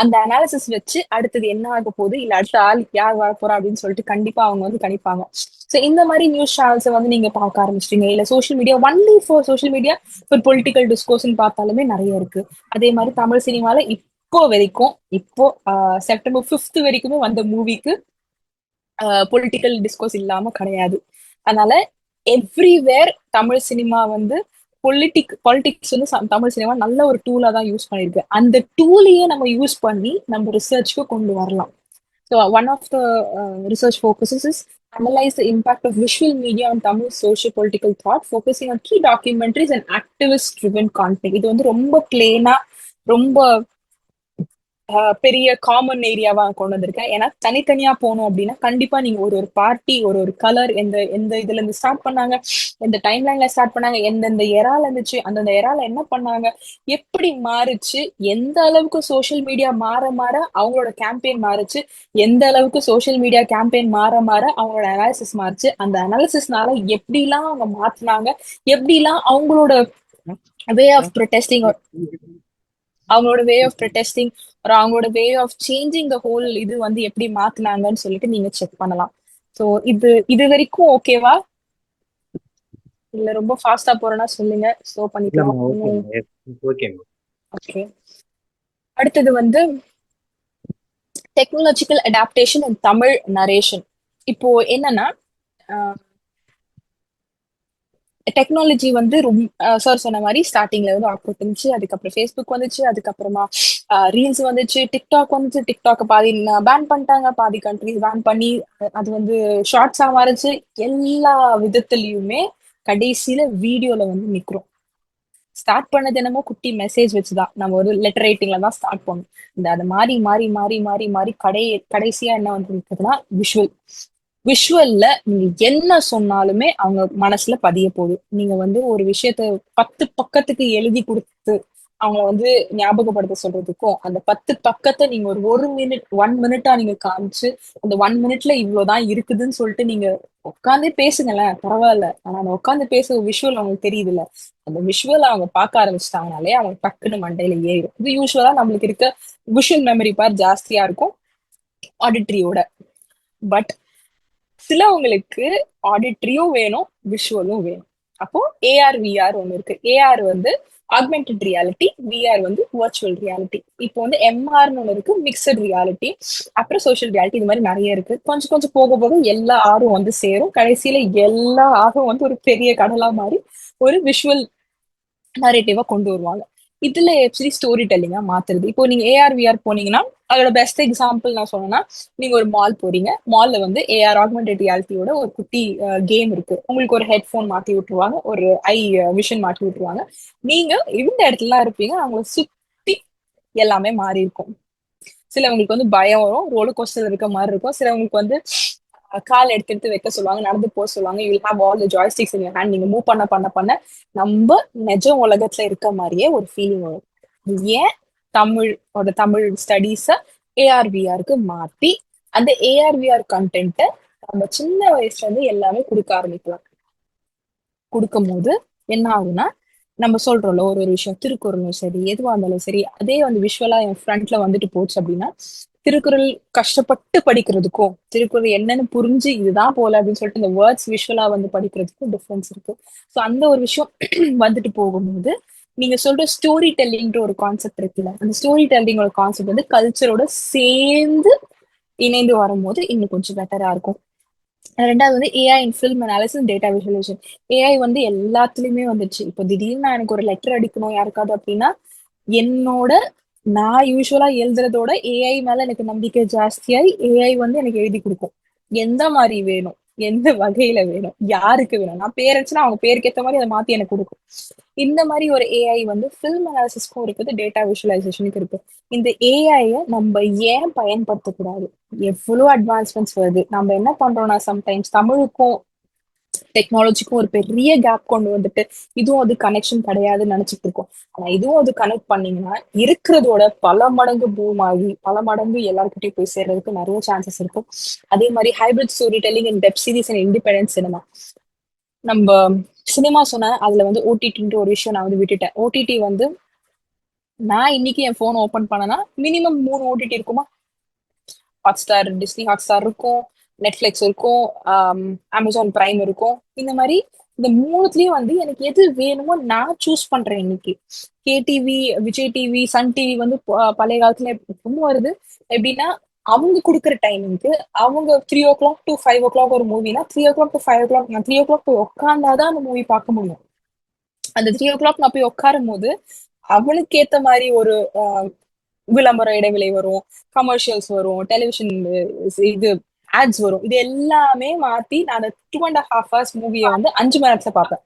அந்த அனாலிசிஸ் வச்சு அடுத்தது என்ன ஆக போகுது, இல்ல அடுத்த ஆள் யார் வர போறா அப்படின்னு சொல்லிட்டு கண்டிப்பா அவங்க வந்து கணிப்பாங்க. ஸோ இந்த மாதிரி நியூஸ் சேனல்ஸை வந்து நீங்க பார்க்க ஆரம்பிச்சிட்டீங்க. இல்ல social media only for social media for political டிஸ்கோர்ஸ்ன்னு பார்த்தாலுமே நிறைய இருக்கு. அதே மாதிரி தமிழ் சினிமால இப்போ செப்டம்பர் 5 வரைக்குமே வந்த மூவிக்கு பொலிட்டிக்கல் டிஸ்கோர்ஸ் இல்லாம கிடையாது. அதனால எவ்ரிவேர் தமிழ் சினிமா வந்து பாலிடிக்ஸ் வந்து தமிழ் சினிமா நல்ல ஒரு டூலா தான் யூஸ் பண்ணிருக்கு. அந்த டூலையே நம்ம யூஸ் பண்ணி நம்ம ரிசர்ச்க்கு கொண்டு வரலாம். So one of the research focuses is analyze the impact of visual media on Tamil socio-political thought, focusing on key documentaries and activist-driven content. இது வந்து ரொம்ப பிளேனா, ரொம்ப பெரிய காமன் ஏரியாவா கொண்டு வந்திருக்கேன். ஏன்னா தனித்தனியா போனோம் அப்படின்னா கண்டிப்பா நீங்க ஒரு பார்ட்டி, ஒரு கலர், எந்த இதுல இருந்து ஸ்டார்ட் பண்ணாங்க, எந்த டைம் லைன்ல ஸ்டார்ட் பண்ணாங்க, எந்தெந்த எரால இருந்துச்சு, அந்தந்த எரால என்ன பண்ணாங்க, எப்படி மாறுச்சு, எந்த அளவுக்கு சோஷியல் மீடியா மாற மாற அவங்களோட கேம்பெயின் மாறுச்சு, எந்த அளவுக்கு சோஷியல் மீடியா கேம்பெயின் மாற மாற அவங்களோட அனாலிசிஸ் மாறுச்சு, அந்த அனாலிசிஸ்னால எப்படிலாம் அவங்க மாத்தினாங்க, எப்படிலாம் அவங்களோட வே ஆஃப் ப்ரொடெஸ்டிங் அவங்களோட way of changing the whole இது வந்து எப்படி மாத்தினாங்கன்னு சொல்லிட்டு நீங்க செக் பண்ணலாம். ஸோ இது வரைக்கும் ஓகேவா? இல்ல ரொம்ப ஃபாஸ்டா போறேன்னா சொல்லுங்க, ஸ்லோ பண்ணிக்கலாம். ஓகே, அடுத்தது வந்து technological adaptation and Tamil narration. இப்போ என்னன்னா டெக்னாலஜி வந்து ரொம்ப சார் சொன்ன மாதிரி ஸ்டார்டிங்ல வந்து ஆக்ட் இருந்துச்சு, அதுக்கப்புறம் ஃபேஸ்புக் வந்துச்சு, அதுக்கப்புறமா ரீல்ஸ் வந்துச்சு, டிக்டாக் வந்துச்சு. டிக்டாக் பாதி பேன் பண்ணிட்டாங்க, பாதி கண்ட்ரிஸ் பேன் பண்ணி அது வந்து ஷார்ட்ஸா மாறிச்சு. எல்லா விதத்துலயுமே கடைசியில வீடியோல வந்து நிக்கிறோம். ஸ்டார்ட் பண்ணது என்னமோ குட்டி மெசேஜ் வச்சுதான், நம்ம ஒரு லெட்டர் ரைட்டிங்ல தான் ஸ்டார்ட் பண்ணோம். அது மாறி மாறி மாறி மாறி மாறி கடைசியா என்ன வந்து இருக்குதுன்னா விஷுவல்ல நீங்க என்ன சொன்னாலுமே அவங்க மனசுல பதிய போகுது. நீங்க வந்து ஒரு விஷயத்த 10 பக்கத்துக்கு எழுதி கொடுத்து அவங்கள வந்து ஞாபகப்படுத்த சொல்றதுக்கும், அந்த 10 பக்கத்தை நீங்க ஒரு மினிட் 1 மினிட்டா நீங்க காமிச்சு அந்த 1 மினிட்ல இவ்வளவுதான் இருக்குதுன்னு சொல்லிட்டு நீங்க உட்காந்தே பேசுங்களேன், பரவாயில்ல. ஆனா அந்த உட்காந்து பேசுற விஷுவல் அவங்களுக்கு தெரியுது இல்ல, அந்த விஷுவல் அவங்க பார்க்க ஆரம்பிச்சிட்டாங்கனாலே அவங்க டக்குன்னு மண்டையில ஏறிடும். இது யூஸ்வலா நம்மளுக்கு இருக்க விஷுவல் மெமரி பார் ஜாஸ்தியா இருக்கும் ஆடிட்டரியோட. பட் சிலவங்களுக்கு ஆடிட்டரியும் வேணும், விஷுவலும் வேணும். அப்போ ஏஆர் விஆர் ஒண்ணு இருக்கு. ஏஆர் வந்து ஆக்மெண்டட் ரியாலிட்டி, விஆர் வந்து வர்ச்சுவல் ரியாலிட்டி. இப்போ வந்து எம்ஆர்னு ஒண்ணு இருக்கு, மிக்சட் ரியாலிட்டி, அப்புறம் சோஷியல் ரியாலிட்டி. இது மாதிரி நிறைய இருக்கு. கொஞ்சம் கொஞ்சம் போக போக எல்லா ஆரும் வந்து சேரும். கடைசியில எல்லா ஆரும் வந்து ஒரு பெரிய கடலா மாதிரி ஒரு விஷுவல் நரேட்டிவா கொண்டு வருவாங்க. இதுல ஆக்சுவலி ஸ்டோரி டெல்லிங்கா மாத்துறது. இப்போ நீங்க ஏஆர் விஆர் போனீங்கன்னா அதோட பெஸ்ட் எக்ஸாம்பிள் நான் சொன்னேன்னா, நீங்க ஒரு மால் போறீங்க, மால்ல வந்து ஏஆர் ஆக்மெண்டட் ரியாலிட்டியோட ஒரு குட்டி கேம் இருக்கு. உங்களுக்கு ஒரு ஹெட்ஃபோன் மாட்டி விட்டுருவாங்க, ஒரு ஐ விஷன் மாட்டி விட்டுருவாங்க. நீங்க இந்த இடத்துலலாம் இருப்பீங்க, அவங்கள சுத்தி எல்லாமே மாறி இருக்கும். சிலவங்களுக்கு வந்து பயம் வரும், ரோலர் கோஸ்டர் இருக்க மாதிரி இருக்கும். சிலவங்களுக்கு வந்து கால் எடுத்து வைக்க சொல்லுவாங்க, நடந்து போக சொல்லுவாங்க. You will have all the joysticks in your hand. நீங்க மூவ் பண்ண நம்ம நிஜ உலகத்துல இருக்க மாதிரியே ஒரு ஃபீலிங் வரும். ஏன் தமிழ் ஸ்டடீஸ ஏஆர்விஆருக்கு மாத்தி அந்த ஏஆர்விஆர் கண்டென்ட்டை நம்ம சின்ன வயசுல இருந்து எல்லாமே கொடுக்க ஆரம்பிக்கலாம். கொடுக்கும் போது என்ன ஆகும்னா, நம்ம சொல்றோம்ல ஒரு விஷயம் திருக்குறளும் சரி, எதுவா இருந்தாலும் சரி, அதே வந்து விஷுவலா என் ஃப்ரண்ட்ல வந்துட்டு போச்சு அப்படின்னா, திருக்குறள் கஷ்டப்பட்டு படிக்கிறதுக்கும், திருக்குறள் என்னன்னு புரிஞ்சு இதுதான் போல அப்படின்னு சொல்லிட்டு இந்த வேர்ட்ஸ் விஷுவலா வந்து படிக்கிறதுக்கும் டிஃபரன்ஸ் இருக்கு. ஸோ அந்த ஒரு விஷயம் வந்துட்டு போகும்போது, நீங்க சொல்ற ஸ்டோரி டெல்லிங்ன்ற ஒரு கான்செப்ட் இருக்குல்ல, அந்த ஸ்டோரி டெல்லிங்கோட கான்செப்ட் வந்து கல்ச்சரோட சேர்ந்து இணைந்து வரும்போது இன்னும் கொஞ்சம் பெட்டரா இருக்கும். ரெண்டாவது வந்து AI in film analysis data visualisation. AI வந்து எல்லாத்துலயுமே வந்துச்சு. இப்போ திடீர்னு நான் எனக்கு ஒரு லெட்டர் அடிக்கணும் யாருக்காவது அப்படின்னா, என்னோட நான் யூசுவலா எழுதுறதோட ஏஐ மேல எனக்கு நம்பிக்கை ஜாஸ்தியாயி ஏஐ வந்து எனக்கு எழுதி கொடுக்கும். எந்த மாதிரி வேணும், எந்த வகையில வேணும், யாருக்கு வேணும், நான் பேர் அடிச்சுன்னா அவங்க பேருக்கு ஏத்த மாதிரி அதை மாத்தி எனக்கு கொடுக்கும். இந்த மாதிரி ஒரு ஏஐ வந்து ஃபில்ம் அனாலிசிஸ்க்கும் இருக்குது, டேட்டா விஷுவலைசேஷனுக்கு இருக்கு. இந்த ஏஐய நம்ம ஏன் பயன்படுத்தக்கூடாது? எவ்வளவு அட்வான்ஸ்மெண்ட்ஸ் வருது. நம்ம என்ன பண்றோம்னா சம்டைம்ஸ் தமிழுக்கும் டெக்னாலஜிக்கும் ஒரு பெரிய கேப் கொண்டு வந்துட்டு இதுவும் அது கனெக்ஷன் கிடையாதுன்னு நினைச்சிட்டு இருக்கோம். ஆனா இதுவும் அது கனெக்ட் பண்ணீங்கன்னா இருக்கிறதோட பல மடங்கு பூம் ஆகி பல மடங்கு எல்லாருக்கிட்டையும் போய் சேர்றதுக்கு நிறைய சான்சஸ் இருக்கும். அதே மாதிரி hybrid story telling in web series and independent cinema. நம்ம சினிமா சொன்ன அதுல வந்து ஓடிடின்ற ஒரு விஷயம் நான் வந்து விட்டுட்டேன். ஓடிடி வந்து நான் இன்னைக்கு என் போன் ஓபன் பண்ணனா மினிமம் 3 ஓடிடி இருக்குமா? ஹாட்ஸ்டார், டிஸ்னி ஹாட்ஸ்டார் இருக்கும், நெட்ஃபிளிக்ஸ் இருக்கும், அமேசான் பிரைம் இருக்கும். இந்த மாதிரி இந்த மூணுத்துலயும் வந்து எனக்கு எது வேணுமோ நான் சூஸ் பண்றேன் இன்னைக்கு. KTV, Vijay TV, Sun TV வந்து பழைய காலத்துல இப்பவும் வருது. எப்படின்னா அவங்க கொடுக்குற டைமிங்க்கு அவங்க 3 o'clock to 5 o'clock ஒரு மூவினா 3 o'clock to 5 o'clock நான் 3 o'clock போய் உட்காந்தாதான் அந்த மூவி பார்க்க முடியும். அந்த 3 o'clock நான் போய் உட்காரும் போது அவனுக்கு ஏத்த மாதிரி ஒரு விளம்பர இடைவெளி வரும், கமர்ஷியல்ஸ் வரும், டெலிவிஷன் இது ஆட்ஸ் வரும். இது எல்லாமே மாத்தி நான் அந்த 2.5 hours மூவியை வந்து 5 மணி நேரத்துல பார்ப்பேன்.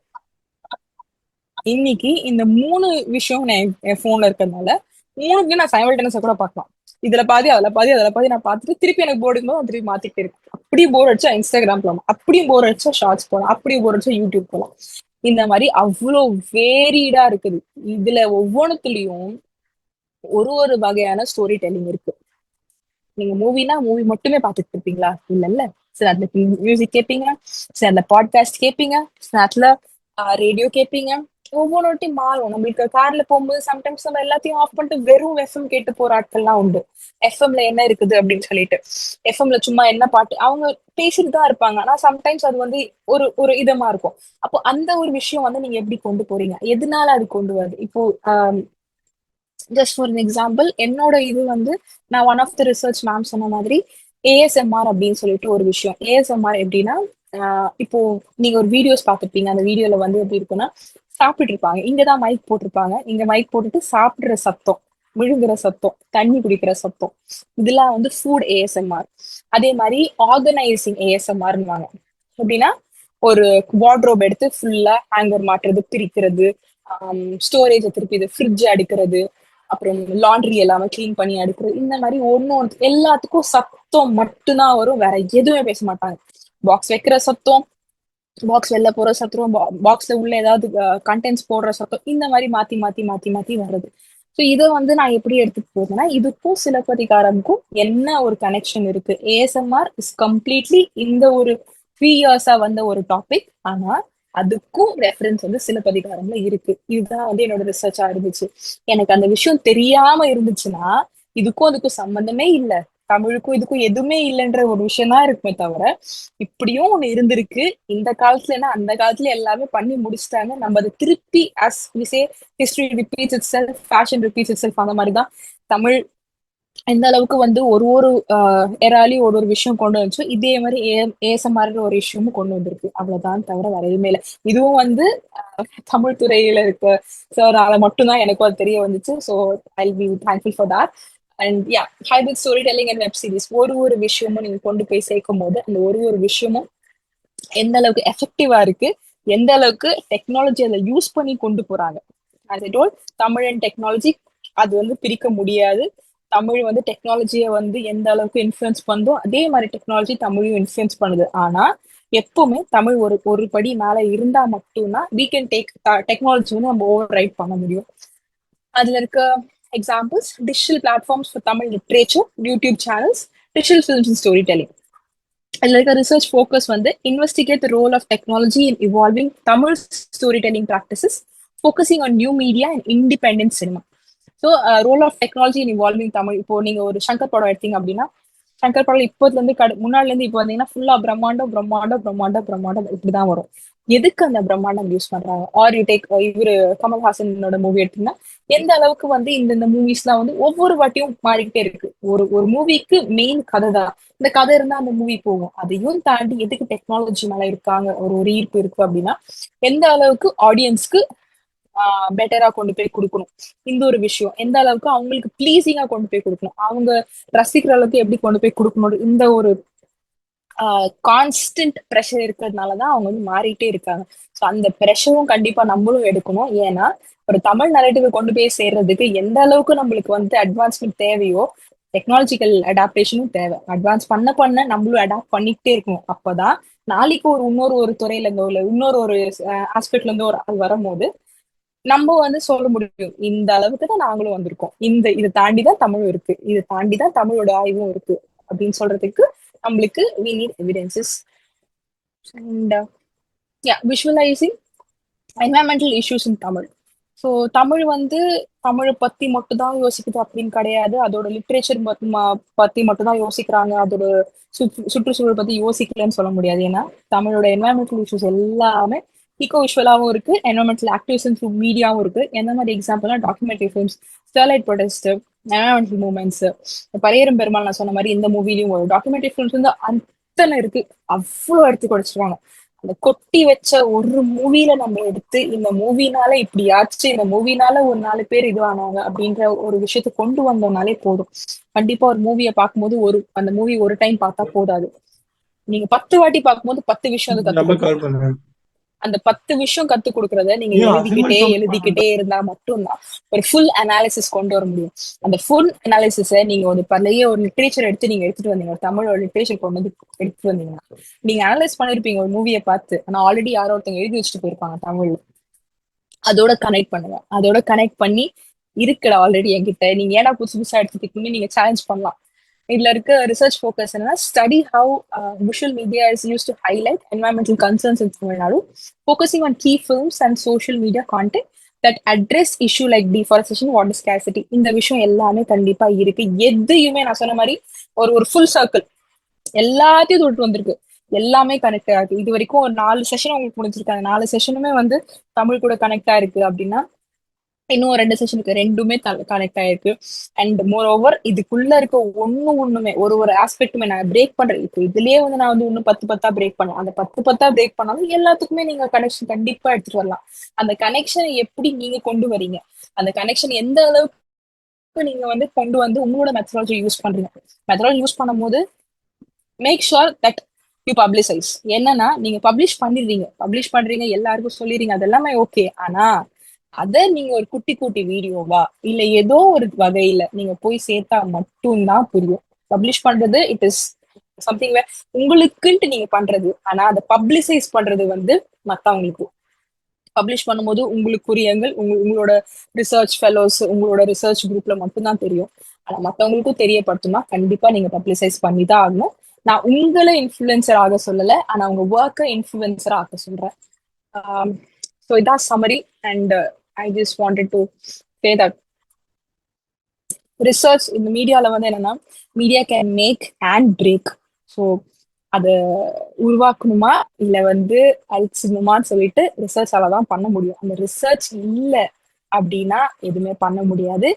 இன்னைக்கு இந்த 3 விஷயம் என் போன்ல இருக்கிறதுனால 3க்கு நான் சைமல்டேனியஸா கூட பார்க்கலாம். இதுல பாதி அதுல பாதி அதுல பாதி நான் பார்த்துட்டு திருப்பி எனக்கு போர் அடிக்கும்போது திருப்பி மாத்திட்டே இருக்கு. அப்படியே போர் அடிச்சா இன்ஸ்டாகிராம் போகலாம், அப்படியும் போர் அடிச்சா ஷார்ட்ஸ் போகலாம், அப்படியும் போர் அடிச்சா யூடியூப் போகலாம். இந்த மாதிரி அவ்வளோ வேரிடா இருக்குது. இதுல ஒவ்வொன்றுத்துலயும் ஒரு வகையான ஸ்டோரி டெல்லிங் இருக்கு. நீங்க மூவினா மூவி மட்டுமே பார்த்துட்டு இருப்பீங்களா? இல்ல. சில அதுல மியூசிக் கேட்பீங்க, சில அதுல பாட்காஸ்ட் கேட்பீங்க, சில அதுல ரேடியோ கேட்பீங்க. ஒவ்வொன்றுட்டையும் மாறும். நம்மளுக்கு கார்ல போகும்போது சம்டைம்ஸ் நம்ம எல்லாத்தையும் ஆஃப் பண்ணிட்டு வெறும் எஃப்எம் கேட்டு போற ஆட்கள்லாம் உண்டு. எஃப்எம்ல என்ன இருக்குது அப்படின்னு சொல்லிட்டு எஃப்எம்ல சும்மா என்ன பாட்டு அவங்க பேசிட்டு தான் இருப்பாங்க. ஆனா சம்டைம்ஸ் அது வந்து ஒரு ஒரு இதமா இருக்கும். அப்போ அந்த ஒரு விஷயம் வந்து நீங்க எப்படி கொண்டு போறீங்க? எதனால அது கொண்டு வருது? இப்போ ஜஸ்ட் ஃபார் எக்ஸாம்பிள் என்னோட இது வந்து நான் one of the research ma'am சொன்ன மாதிரி ஏஎஸ்எம்ஆர் அப்படின்னு சொல்லிட்டு ஒரு விஷயம். ஏஎஸ்எம்ஆர் எப்படின்னா இப்போ நீங்க ஒரு வீடியோஸ் பார்த்துருப்பீங்க. அந்த வீடியோல வந்து எப்படி இருக்குன்னா சாப்பிட்டு இருப்பாங்க. இங்கதான் மைக் போட்டிருப்பாங்க. இங்க மைக் போட்டுட்டு சாப்பிடுற சத்தம், விழுங்குற சத்தம், தண்ணி குடிக்கிற சத்தம், இதெல்லாம் வந்து ஃபுட் ஏஎஸ்எம்ஆர். அதே மாதிரி ஆர்கனைசிங் ஏஎஸ்எம்ஆர்னுவாங்க. எப்படின்னா ஒரு வார்ட்ரோப் எடுத்து ஃபுல்லா ஹேங்கர் மாட்டுறது, பிரிக்கிறது, ஸ்டோரேஜை திருப்பி இது ஃப்ரிட்ஜ் அடுக்கிறது, அப்புறம் லாண்ட்ரி எல்லாமே கிளீன் பண்ணி அடுக்கிறது. இந்த மாதிரி ஒன்னு எல்லாத்துக்கும் சத்தம் மட்டும்தான் வரும், வேற எதுவுமே பேச மாட்டாங்க. பாக்ஸ் வைக்கிற சத்தம், பாக்ஸ் வெளில போற சத்தம், பாக்ஸ்ல உள்ள ஏதாவது கண்டென்ட்ஸ் போடுற சத்தம், இந்த மாதிரி மாத்தி மாத்தி மாத்தி மாத்தி வர்றது. ஸோ இதை வந்து நான் எப்படி எடுத்துட்டு போகுதுன்னா இதுக்கும் சிலப்பதிகாரமுக்கும் என்ன ஒரு கனெக்ஷன் இருக்கு? ஏஎஸ்எம்ஆர் இஸ் கம்ப்ளீட்லி இந்த ஒரு 3 years வந்த ஒரு டாபிக். ஆனா அதுக்கும் ரெஃபரன்ஸ் வந்து சிலப்பதிகாரம்ல இருக்கு. இதுதான் வந்து என்னோட ரிசர்ச்சா இருந்துச்சு. எனக்கு அந்த விஷயம் தெரியாம இருந்துச்சுன்னா இதுக்கும் அதுக்கும் சம்பந்தமே இல்லை, தமிழுக்கும் இதுக்கும் எதுவுமே இல்லைன்ற ஒரு விஷயம் தான் இருக்குமே தவிர இப்படியும் ஒண்ணு இருந்திருக்கு இந்த காலத்துல, அந்த காலத்துல எல்லாமே பண்ணி முடிச்சுட்டாங்க. நம்ம அதை திருப்பி as we say history repeats itself, fashion repeats itself. அந்த மாதிரிதான் தமிழ் எந்த அளவுக்கு வந்து ஒரு ஒரு எராலையும் ஒரு ஒரு விஷயம் கொண்டு வந்துச்சு, இதே மாதிரி ஏஎஸ்எம்ஆர் ஒரு விஷயமும் கொண்டு வந்திருக்கு. அவ்வளவுதான் தவிர வேற எதுவுமே இல்லை. இதுவும் வந்து தமிழ் துறையில இருக்க சார் அதை மட்டும்தான் எனக்கும் அது தெரிய வந்துச்சு. So I be thankful for that. And yeah, hybrid story telling and web series ஒரு விஷயமும் நீங்க கொண்டு போய் சேர்க்கும் போது அந்த ஒரு விஷயமும் எந்த அளவுக்கு எஃபெக்டிவா இருக்கு, எந்த அளவுக்கு டெக்னாலஜி அதை யூஸ் பண்ணி கொண்டு போறாங்க. as I told, Tamil and technology அது வந்து பிரிக்க முடியாது. தமிழ் வந்து டெக்னாலஜியை வந்து எந்த அளவுக்கு இன்ஃபுளுன்ஸ் பண்ணுதோ அதே மாதிரி டெக்னாலஜி தமிழையும் இன்ஃபுளுன்ஸ் பண்ணுது. ஆனா எப்பவுமே தமிழ் ஒரு படி மேல இருந்தா மட்டும்தான் we can take டெக்னாலஜி வந்து நம்ம ஓவர் ரைட் பண்ண முடியும். அதுல இருக்க examples digital platforms for Tamil literature, YouTube channels, digital films and storytelling. இதுல இருக்க ரிசர்ச் ஃபோக்கஸ் வந்து investigate the role of technology in evolving Tamil storytelling practices, focusing on new media and independent cinema. So role of technology in evolving Tamil. இப்போ நீங்க ஒரு சங்கர் படம் எடுத்தீங்க அப்படின்னா, சங்கர் படம் இப்போதுல இருந்து முன்னாடில இருந்து இப்போ வந்தீங்கன்னா ஃபுல்லா பிரம்மாண்டம் பிரம்மாண்டம் பிரம்மாண்டம் பிரம்மாண்டம் இப்படிதான் வரும். எதுக்கு அந்த பிரம்மாண்டம் யூஸ் பண்றாங்க? ஆர் யூ டேக் இவரு கமல்ஹாசனோட மூவி எடுத்தீங்கன்னா எந்த அளவுக்கு வந்து இந்த மூவிஸ் எல்லாம் வந்து ஒவ்வொரு வாட்டியும் மாறிக்கிட்டே இருக்கு. ஒரு மூவிக்கு மெயின் கதை தான். இந்த கதை இருந்தா அந்த மூவி போகும். அதையும் தாண்டி எதுக்கு டெக்னாலஜி மேல இருக்காங்க, ஒரு ஈர்ப்பு இருக்கு அப்படின்னா எந்த அளவுக்கு ஆடியன்ஸ்க்கு பெட்டரா கொண்டு போய் கொடுக்கணும். இந்த ஒரு விஷயம் எந்த அளவுக்கு அவங்களுக்கு பிளீசிங்கா கொண்டு போய் கொடுக்கணும், அவங்க ரசிக்கிற அளவுக்கு எப்படி கொண்டு போய் கொடுக்கணும், இந்த ஒரு கான்ஸ்டன்ட் ப்ரெஷர் இருக்கிறதுனாலதான் அவங்க வந்து மாறிட்டே இருக்காங்க. ஸோ அந்த ப்ரெஷரும் கண்டிப்பா நம்மளும் எடுக்கணும். ஏன்னா ஒரு தமிழ் நரேட்டிவ் கொண்டு போய் சேர்றதுக்கு எந்த அளவுக்கு நம்மளுக்கு வந்து அட்வான்ஸ்மெண்ட் தேவையோ டெக்னாலஜிக்கல் அடாப்டேஷனும் தேவை. அட்வான்ஸ் பண்ண நம்மளும் அடாப்ட் பண்ணிக்கிட்டே இருக்கணும். அப்பதான் நாளைக்கு இன்னொரு துறையில இருந்தோ இல்ல இன்னொரு ஆஸ்பெக்ட்ல இருந்து ஒரு ஆள் வரும்போது நம்ம வந்து சொல்ல முடியும், இந்த அளவுக்கு தான் நாங்களும் வந்திருக்கோம், இதை தாண்டிதான் தமிழும் இருக்கு, இதை தாண்டிதான் தமிழோட ஆய்வும் இருக்கு அப்படின்னு சொல்றதுக்கு நம்மளுக்கு we need evidences. And visualizing environmental issues in Tamil. So Tamil வந்து தமிழை பத்தி மட்டும் தான் யோசிக்குது அப்படின்னு கிடையாது. அதோட லிட்ரேச்சர் பத்தி மட்டும் தான் யோசிக்கிறாங்க, அதோட சுற்றுச்சூழல் பத்தி யோசிக்கலன்னு சொல்ல முடியாது. ஏன்னா தமிழோட என்வரன்மெண்டல் இஷ்யூஸ் எல்லாமே ஈகோ விஷுவலாவும் இருக்கு, என்வரன்மெண்டல் ஆக்டிவிசம் த்ரூ மீடியாவும் இருக்கு. எந்த மாதிரி எக்ஸாம்பிள்னா documentary films, Sterlite protest, environmental movements, Pariyerum Perumal நான் சொன்ன மாதிரி இந்த மூவிலையும் ஒரு டாக்குமெண்ட்ரி ஃபிலிம்ஸ் வந்து அத்தனை இருக்கு. அவ்வளோ எடுத்து குறைச்சிருவாங்க. அந்த கொட்டி வச்ச ஒரு மூவில நம்ம எடுத்து இந்த மூவினால இப்படி ஆச்சு, இந்த மூவினால ஒரு 4 பேர் இதுவானாங்க அப்படின்ற ஒரு விஷயத்த கொண்டு வந்தோம்னாலே போதும். கண்டிப்பா ஒரு மூவியை பார்க்கும்போது அந்த மூவி ஒரு டைம் பார்த்தா போதாது, நீங்க 10 வாட்டி பார்க்கும்போது 10 விஷயம் வந்து கத்துக்கணும். அந்த 10 விஷயம் கத்து கொடுக்கறத நீங்க எழுதிக்கிட்டே இருந்தா மட்டும்தான் ஒரு ஃபுல் அனாலிசிஸ் கொண்டு வர முடியும். அந்த ஃபுல் அனாலிசிஸ நீங்க ஒரு பழைய ஒரு லிட்ரேச்சர் எடுத்து நீங்க எடுத்துட்டு வந்தீங்க, தமிழோட லிட்ரேச்சர் கொண்டு வந்து எடுத்துட்டு வந்தீங்கன்னா நீங்க அனலைஸ் பண்ணிருப்பீங்க ஒரு மூவியை பார்த்து. ஆனா ஆல்ரெடி யாரோ ஒருத்தவங்க எழுதி வச்சுட்டு போயிருப்பாங்க தமிழ்ல. அதோட கனெக்ட் பண்ணுங்க, அதோட கனெக்ட் பண்ணி இருக்குடா ஆல்ரெடி என்கிட்ட, நீங்க ஏன்னா புதுசு புதுசா எடுத்துக்கிட்டீங்கன்னு நீங்க சேலஞ்ச் பண்ணலாம். இதுல இருக்க ரிசர்ச் ஃபோக்கஸ் என்னன்னா study how visual media is use to highlight environmental concerns in Tamil Nadu, focusing on key films and social media content that address issue like deforestation, water scarcity. இந்த விஷயம் எல்லாமே கண்டிப்பா இருக்கு. எதையுமே நான் சொன்ன மாதிரி ஒரு ஃபுல் சர்க்கிள் எல்லாத்தையும் தொட்டு வந்திருக்கு, எல்லாமே கனெக்ட் ஆகுது. இது வரைக்கும் ஒரு 4 செஷன் உங்களுக்கு முடிஞ்சிருக்காங்க, 4 செஷனுமே வந்து தமிழ் கூட கனெக்ட் ஆயிருக்கு அப்படின்னா இன்னும் 2 செஷனுக்கு ரெண்டுமே கனெக்ட் ஆயிருக்கு. அண்ட் மோர் ஓவர் இதுக்குள்ள இருக்க ஒண்ணுமே ஒரு ஆஸ்பெக்டுமே நான் பிரேக் பண்றேன். இப்போ இதுலயே வந்து நான் வந்து இன்னும் 10 பிரேக் பண்ணலாம். அந்த 10 பிரேக் பண்ணாலும் எல்லாத்துக்குமே நீங்க கனெக்ஷன் கண்டிப்பா எடுத்துட்டு வரலாம். அந்த கனெக்ஷனை எப்படி நீங்க கொண்டு வரீங்க, அந்த கனெக்ஷன் எந்த அளவுக்கு நீங்க வந்து கொண்டு வந்து உங்களோட மெத்தடாலஜி யூஸ் பண்றீங்க. மெத்தடாலஜி யூஸ் பண்ணும் போது make sure that you publicise. என்னன்னா நீங்க பப்ளிஷ் பண்றீங்க எல்லாருக்கும் சொல்லிடுறீங்க, அது எல்லாமே ஓகே. ஆனா அத நீங்க ஒரு குட்டி வீடியோவா இல்ல ஏதோ ஒரு வகையில நீங்க போய் சேர்த்தா மட்டும்தான் புரியும். பப்ளிஷ் பண்றது இட் இஸ் சம்திங் உங்களுக்குன்ட்டு நீங்க பண்றது. ஆனா அதை பப்ளிசைஸ் பண்றது வந்து மத்தவங்களுக்கு. பப்ளிஷ் பண்ணும்போது உங்களுக்குரியங்கள் உங்களோட ரிசர்ச் ஃபெலோஸ் உங்களோட ரிசர்ச் குரூப்ல மட்டும்தான் தெரியும். ஆனா மத்தவங்களுக்கும் தெரியப்படுத்தணும்னா கண்டிப்பா நீங்க பப்ளிசைஸ் பண்ணி தான் ஆகணும். நான் உங்களை இன்ஃபுளுசர் ஆக சொல்லல, ஆனா உங்க ஒர்க்கை இன்ஃபுளுசரா ஆக சொல்றேன். ஸோ இதான் summary. And I just wanted to say that research இந்த மீடியால வந்து என்னன்னா media can make and break. So அதை உருவாக்கணுமா இல்ல வந்து அழிச்சிடணுமான்னு சொல்லிட்டு ரிசர்ச்சால தான் பண்ண முடியும். அந்த ரிசர்ச் இல்லை அப்படின்னா எதுவுமே பண்ண முடியாது.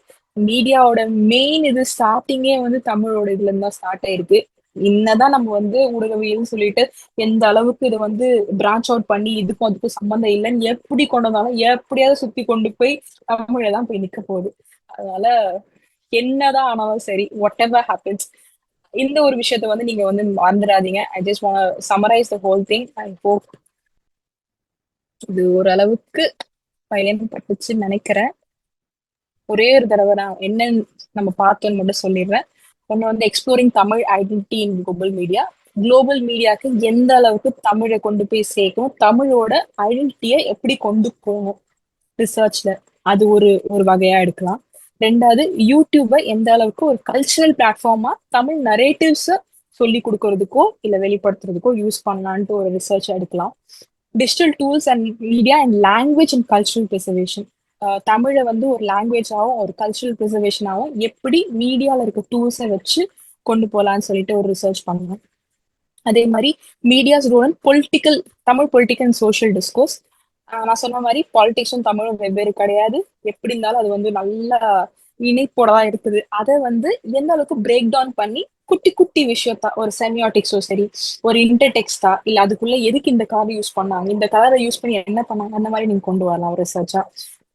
மீடியாவோட மெயின் இது ஸ்டார்டிங்கே வந்து தமிழோட இதுல இருந்து தான் ஸ்டார்ட் ஆயிருக்கு. என்னதான் நம்ம வந்து ஊடகவியல்னு சொல்லிட்டு எந்த அளவுக்கு இதை வந்து பிரான்ச் அவுட் பண்ணி இதுக்கும் அதுக்கும் சம்பந்தம் இல்லைன்னு எப்படி கொண்டு வந்தாலும் எப்படியாவது சுத்தி கொண்டு போய் தமிழதான் போய் நிக்க போகுது. அதனால என்னதான் ஆனாலும் சரி, வாட் எவர் ஹேப்பன்ஸ், இந்த ஒரு விஷயத்த வந்து நீங்க வந்து மறந்துடாதீங்க. I just want summarise the whole thing. I hope இது ஓரளவுக்கு பயன்பட்டுச்சுன்னு நினைக்கிறேன். ஒரே ஒரு தடவை நான் என்னன்னு நம்ம பார்த்தோன்னு மட்டும் சொல்லிடுறேன். ஒன்று வந்து எக்ஸ்ப்ளோரிங் தமிழ் ஐடென்டிட்டி இன் குளோபல் மீடியா. குளோபல் மீடியாவுக்கு எந்த அளவுக்கு தமிழை கொண்டு போய் சேர்க்கணும், தமிழோட ஐடென்டிட்டியை எப்படி கொண்டு போகணும் ரிசர்ச்ல, அது ஒரு வகையா எடுக்கலாம். ரெண்டாவது யூடியூபை எந்த அளவுக்கு ஒரு கல்ச்சுரல் பிளாட்ஃபார்மா தமிழ் நரேட்டிவ்ஸ் சொல்லி கொடுக்கறதுக்கோ இல்ல வெளிப்படுத்துறதுக்கோ யூஸ் பண்ணலான்ட்டு ஒரு ரிசர்ச் எடுக்கலாம். Digital tools and media and language and cultural preservation. தமிழை வந்து ஒரு லாங்குவேஜாகவும் ஒரு கல்ச்சுரல் ப்ரிசர்வேஷனாகவும் எப்படி மீடியாவில் இருக்க டூல்ஸை வச்சு கொண்டு போகலான்னு சொல்லிட்டு ஒரு ரிசர்ச் பண்ணணும். அதே மாதிரி media's role political, Tamil political and social discourse. நான் சொன்ன மாதிரி பாலிடிக்ஸும் தமிழும் வெவ்வேறு கிடையாது. எப்படி இருந்தாலும் அது வந்து நல்ல இணைப்போட தான் இருக்குது. அதை வந்து எந்த அளவுக்கு பிரேக் டவுன் பண்ணி குட்டி குட்டி விஷயத்தா, ஒரு செமியாட்டிக்ஸோ சரி, ஒரு இன்டர்டெக்ஸ்டா, இல்ல அதுக்குள்ள எதுக்கு இந்த கலர் யூஸ் பண்ணாங்க, இந்த கலரை யூஸ் பண்ணி என்ன பண்ணாங்க, அந்த மாதிரி நீங்க கொண்டு வரலாம் ரிசர்ச்சா.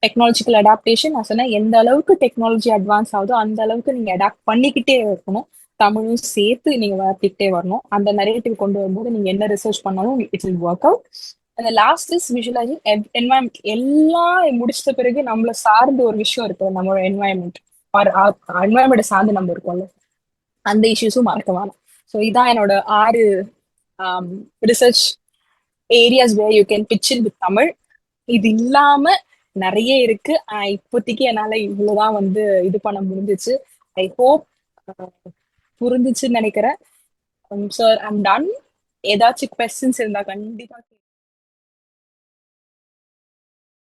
டெக்னாலஜிக்கல் அடாப்டேஷன், நான் சொன்னேன் எந்த அளவுக்கு டெக்னாலஜி அட்வான்ஸ் ஆகுதோ அந்த அளவுக்கு நீங்க அடாப்ட் பண்ணிக்கிட்டே இருக்கணும். தமிழும் சேர்த்து நீங்க வளர்த்திக்கிட்டே வரணும். அந்த நரேட்டிவ் கொண்டு வரும்போது நீங்க என்ன ரிசர்ச் பண்ணாலும் இட் வில் ஒர்க் அவுட். அந்த லாஸ்ட் இஸ் விஷுவலைசிங் என்வாயன்மெண்ட். எல்லாம் முடிச்சிட்ட பிறகு நம்மள சார்ந்த ஒரு விஷயம் இருக்கு, நம்மளோட என்வாயன்மெண்ட். என்வாயன்மெண்ட் சார்ந்து நம்ம இருக்கோம்ல, அந்த இஷ்யூஸும் மறக்க வேணாம். ஸோ இதான் என்னோட 6 research areas where you can pitch in with Tamil. இது இல்லாம நிறைய இருக்கு. இப்போதைக்கு என்னால இவ்வளவுதான் வந்து இது பண்ண முடிஞ்சிச்சு. ஐ ஹோப் புரிஞ்சிச்சுன்னு நினைக்கிறேன். Sir I'm ton. ஏதாச்சும் கொஸ்டின்ஸ் இருந்தா கண்டிப்பா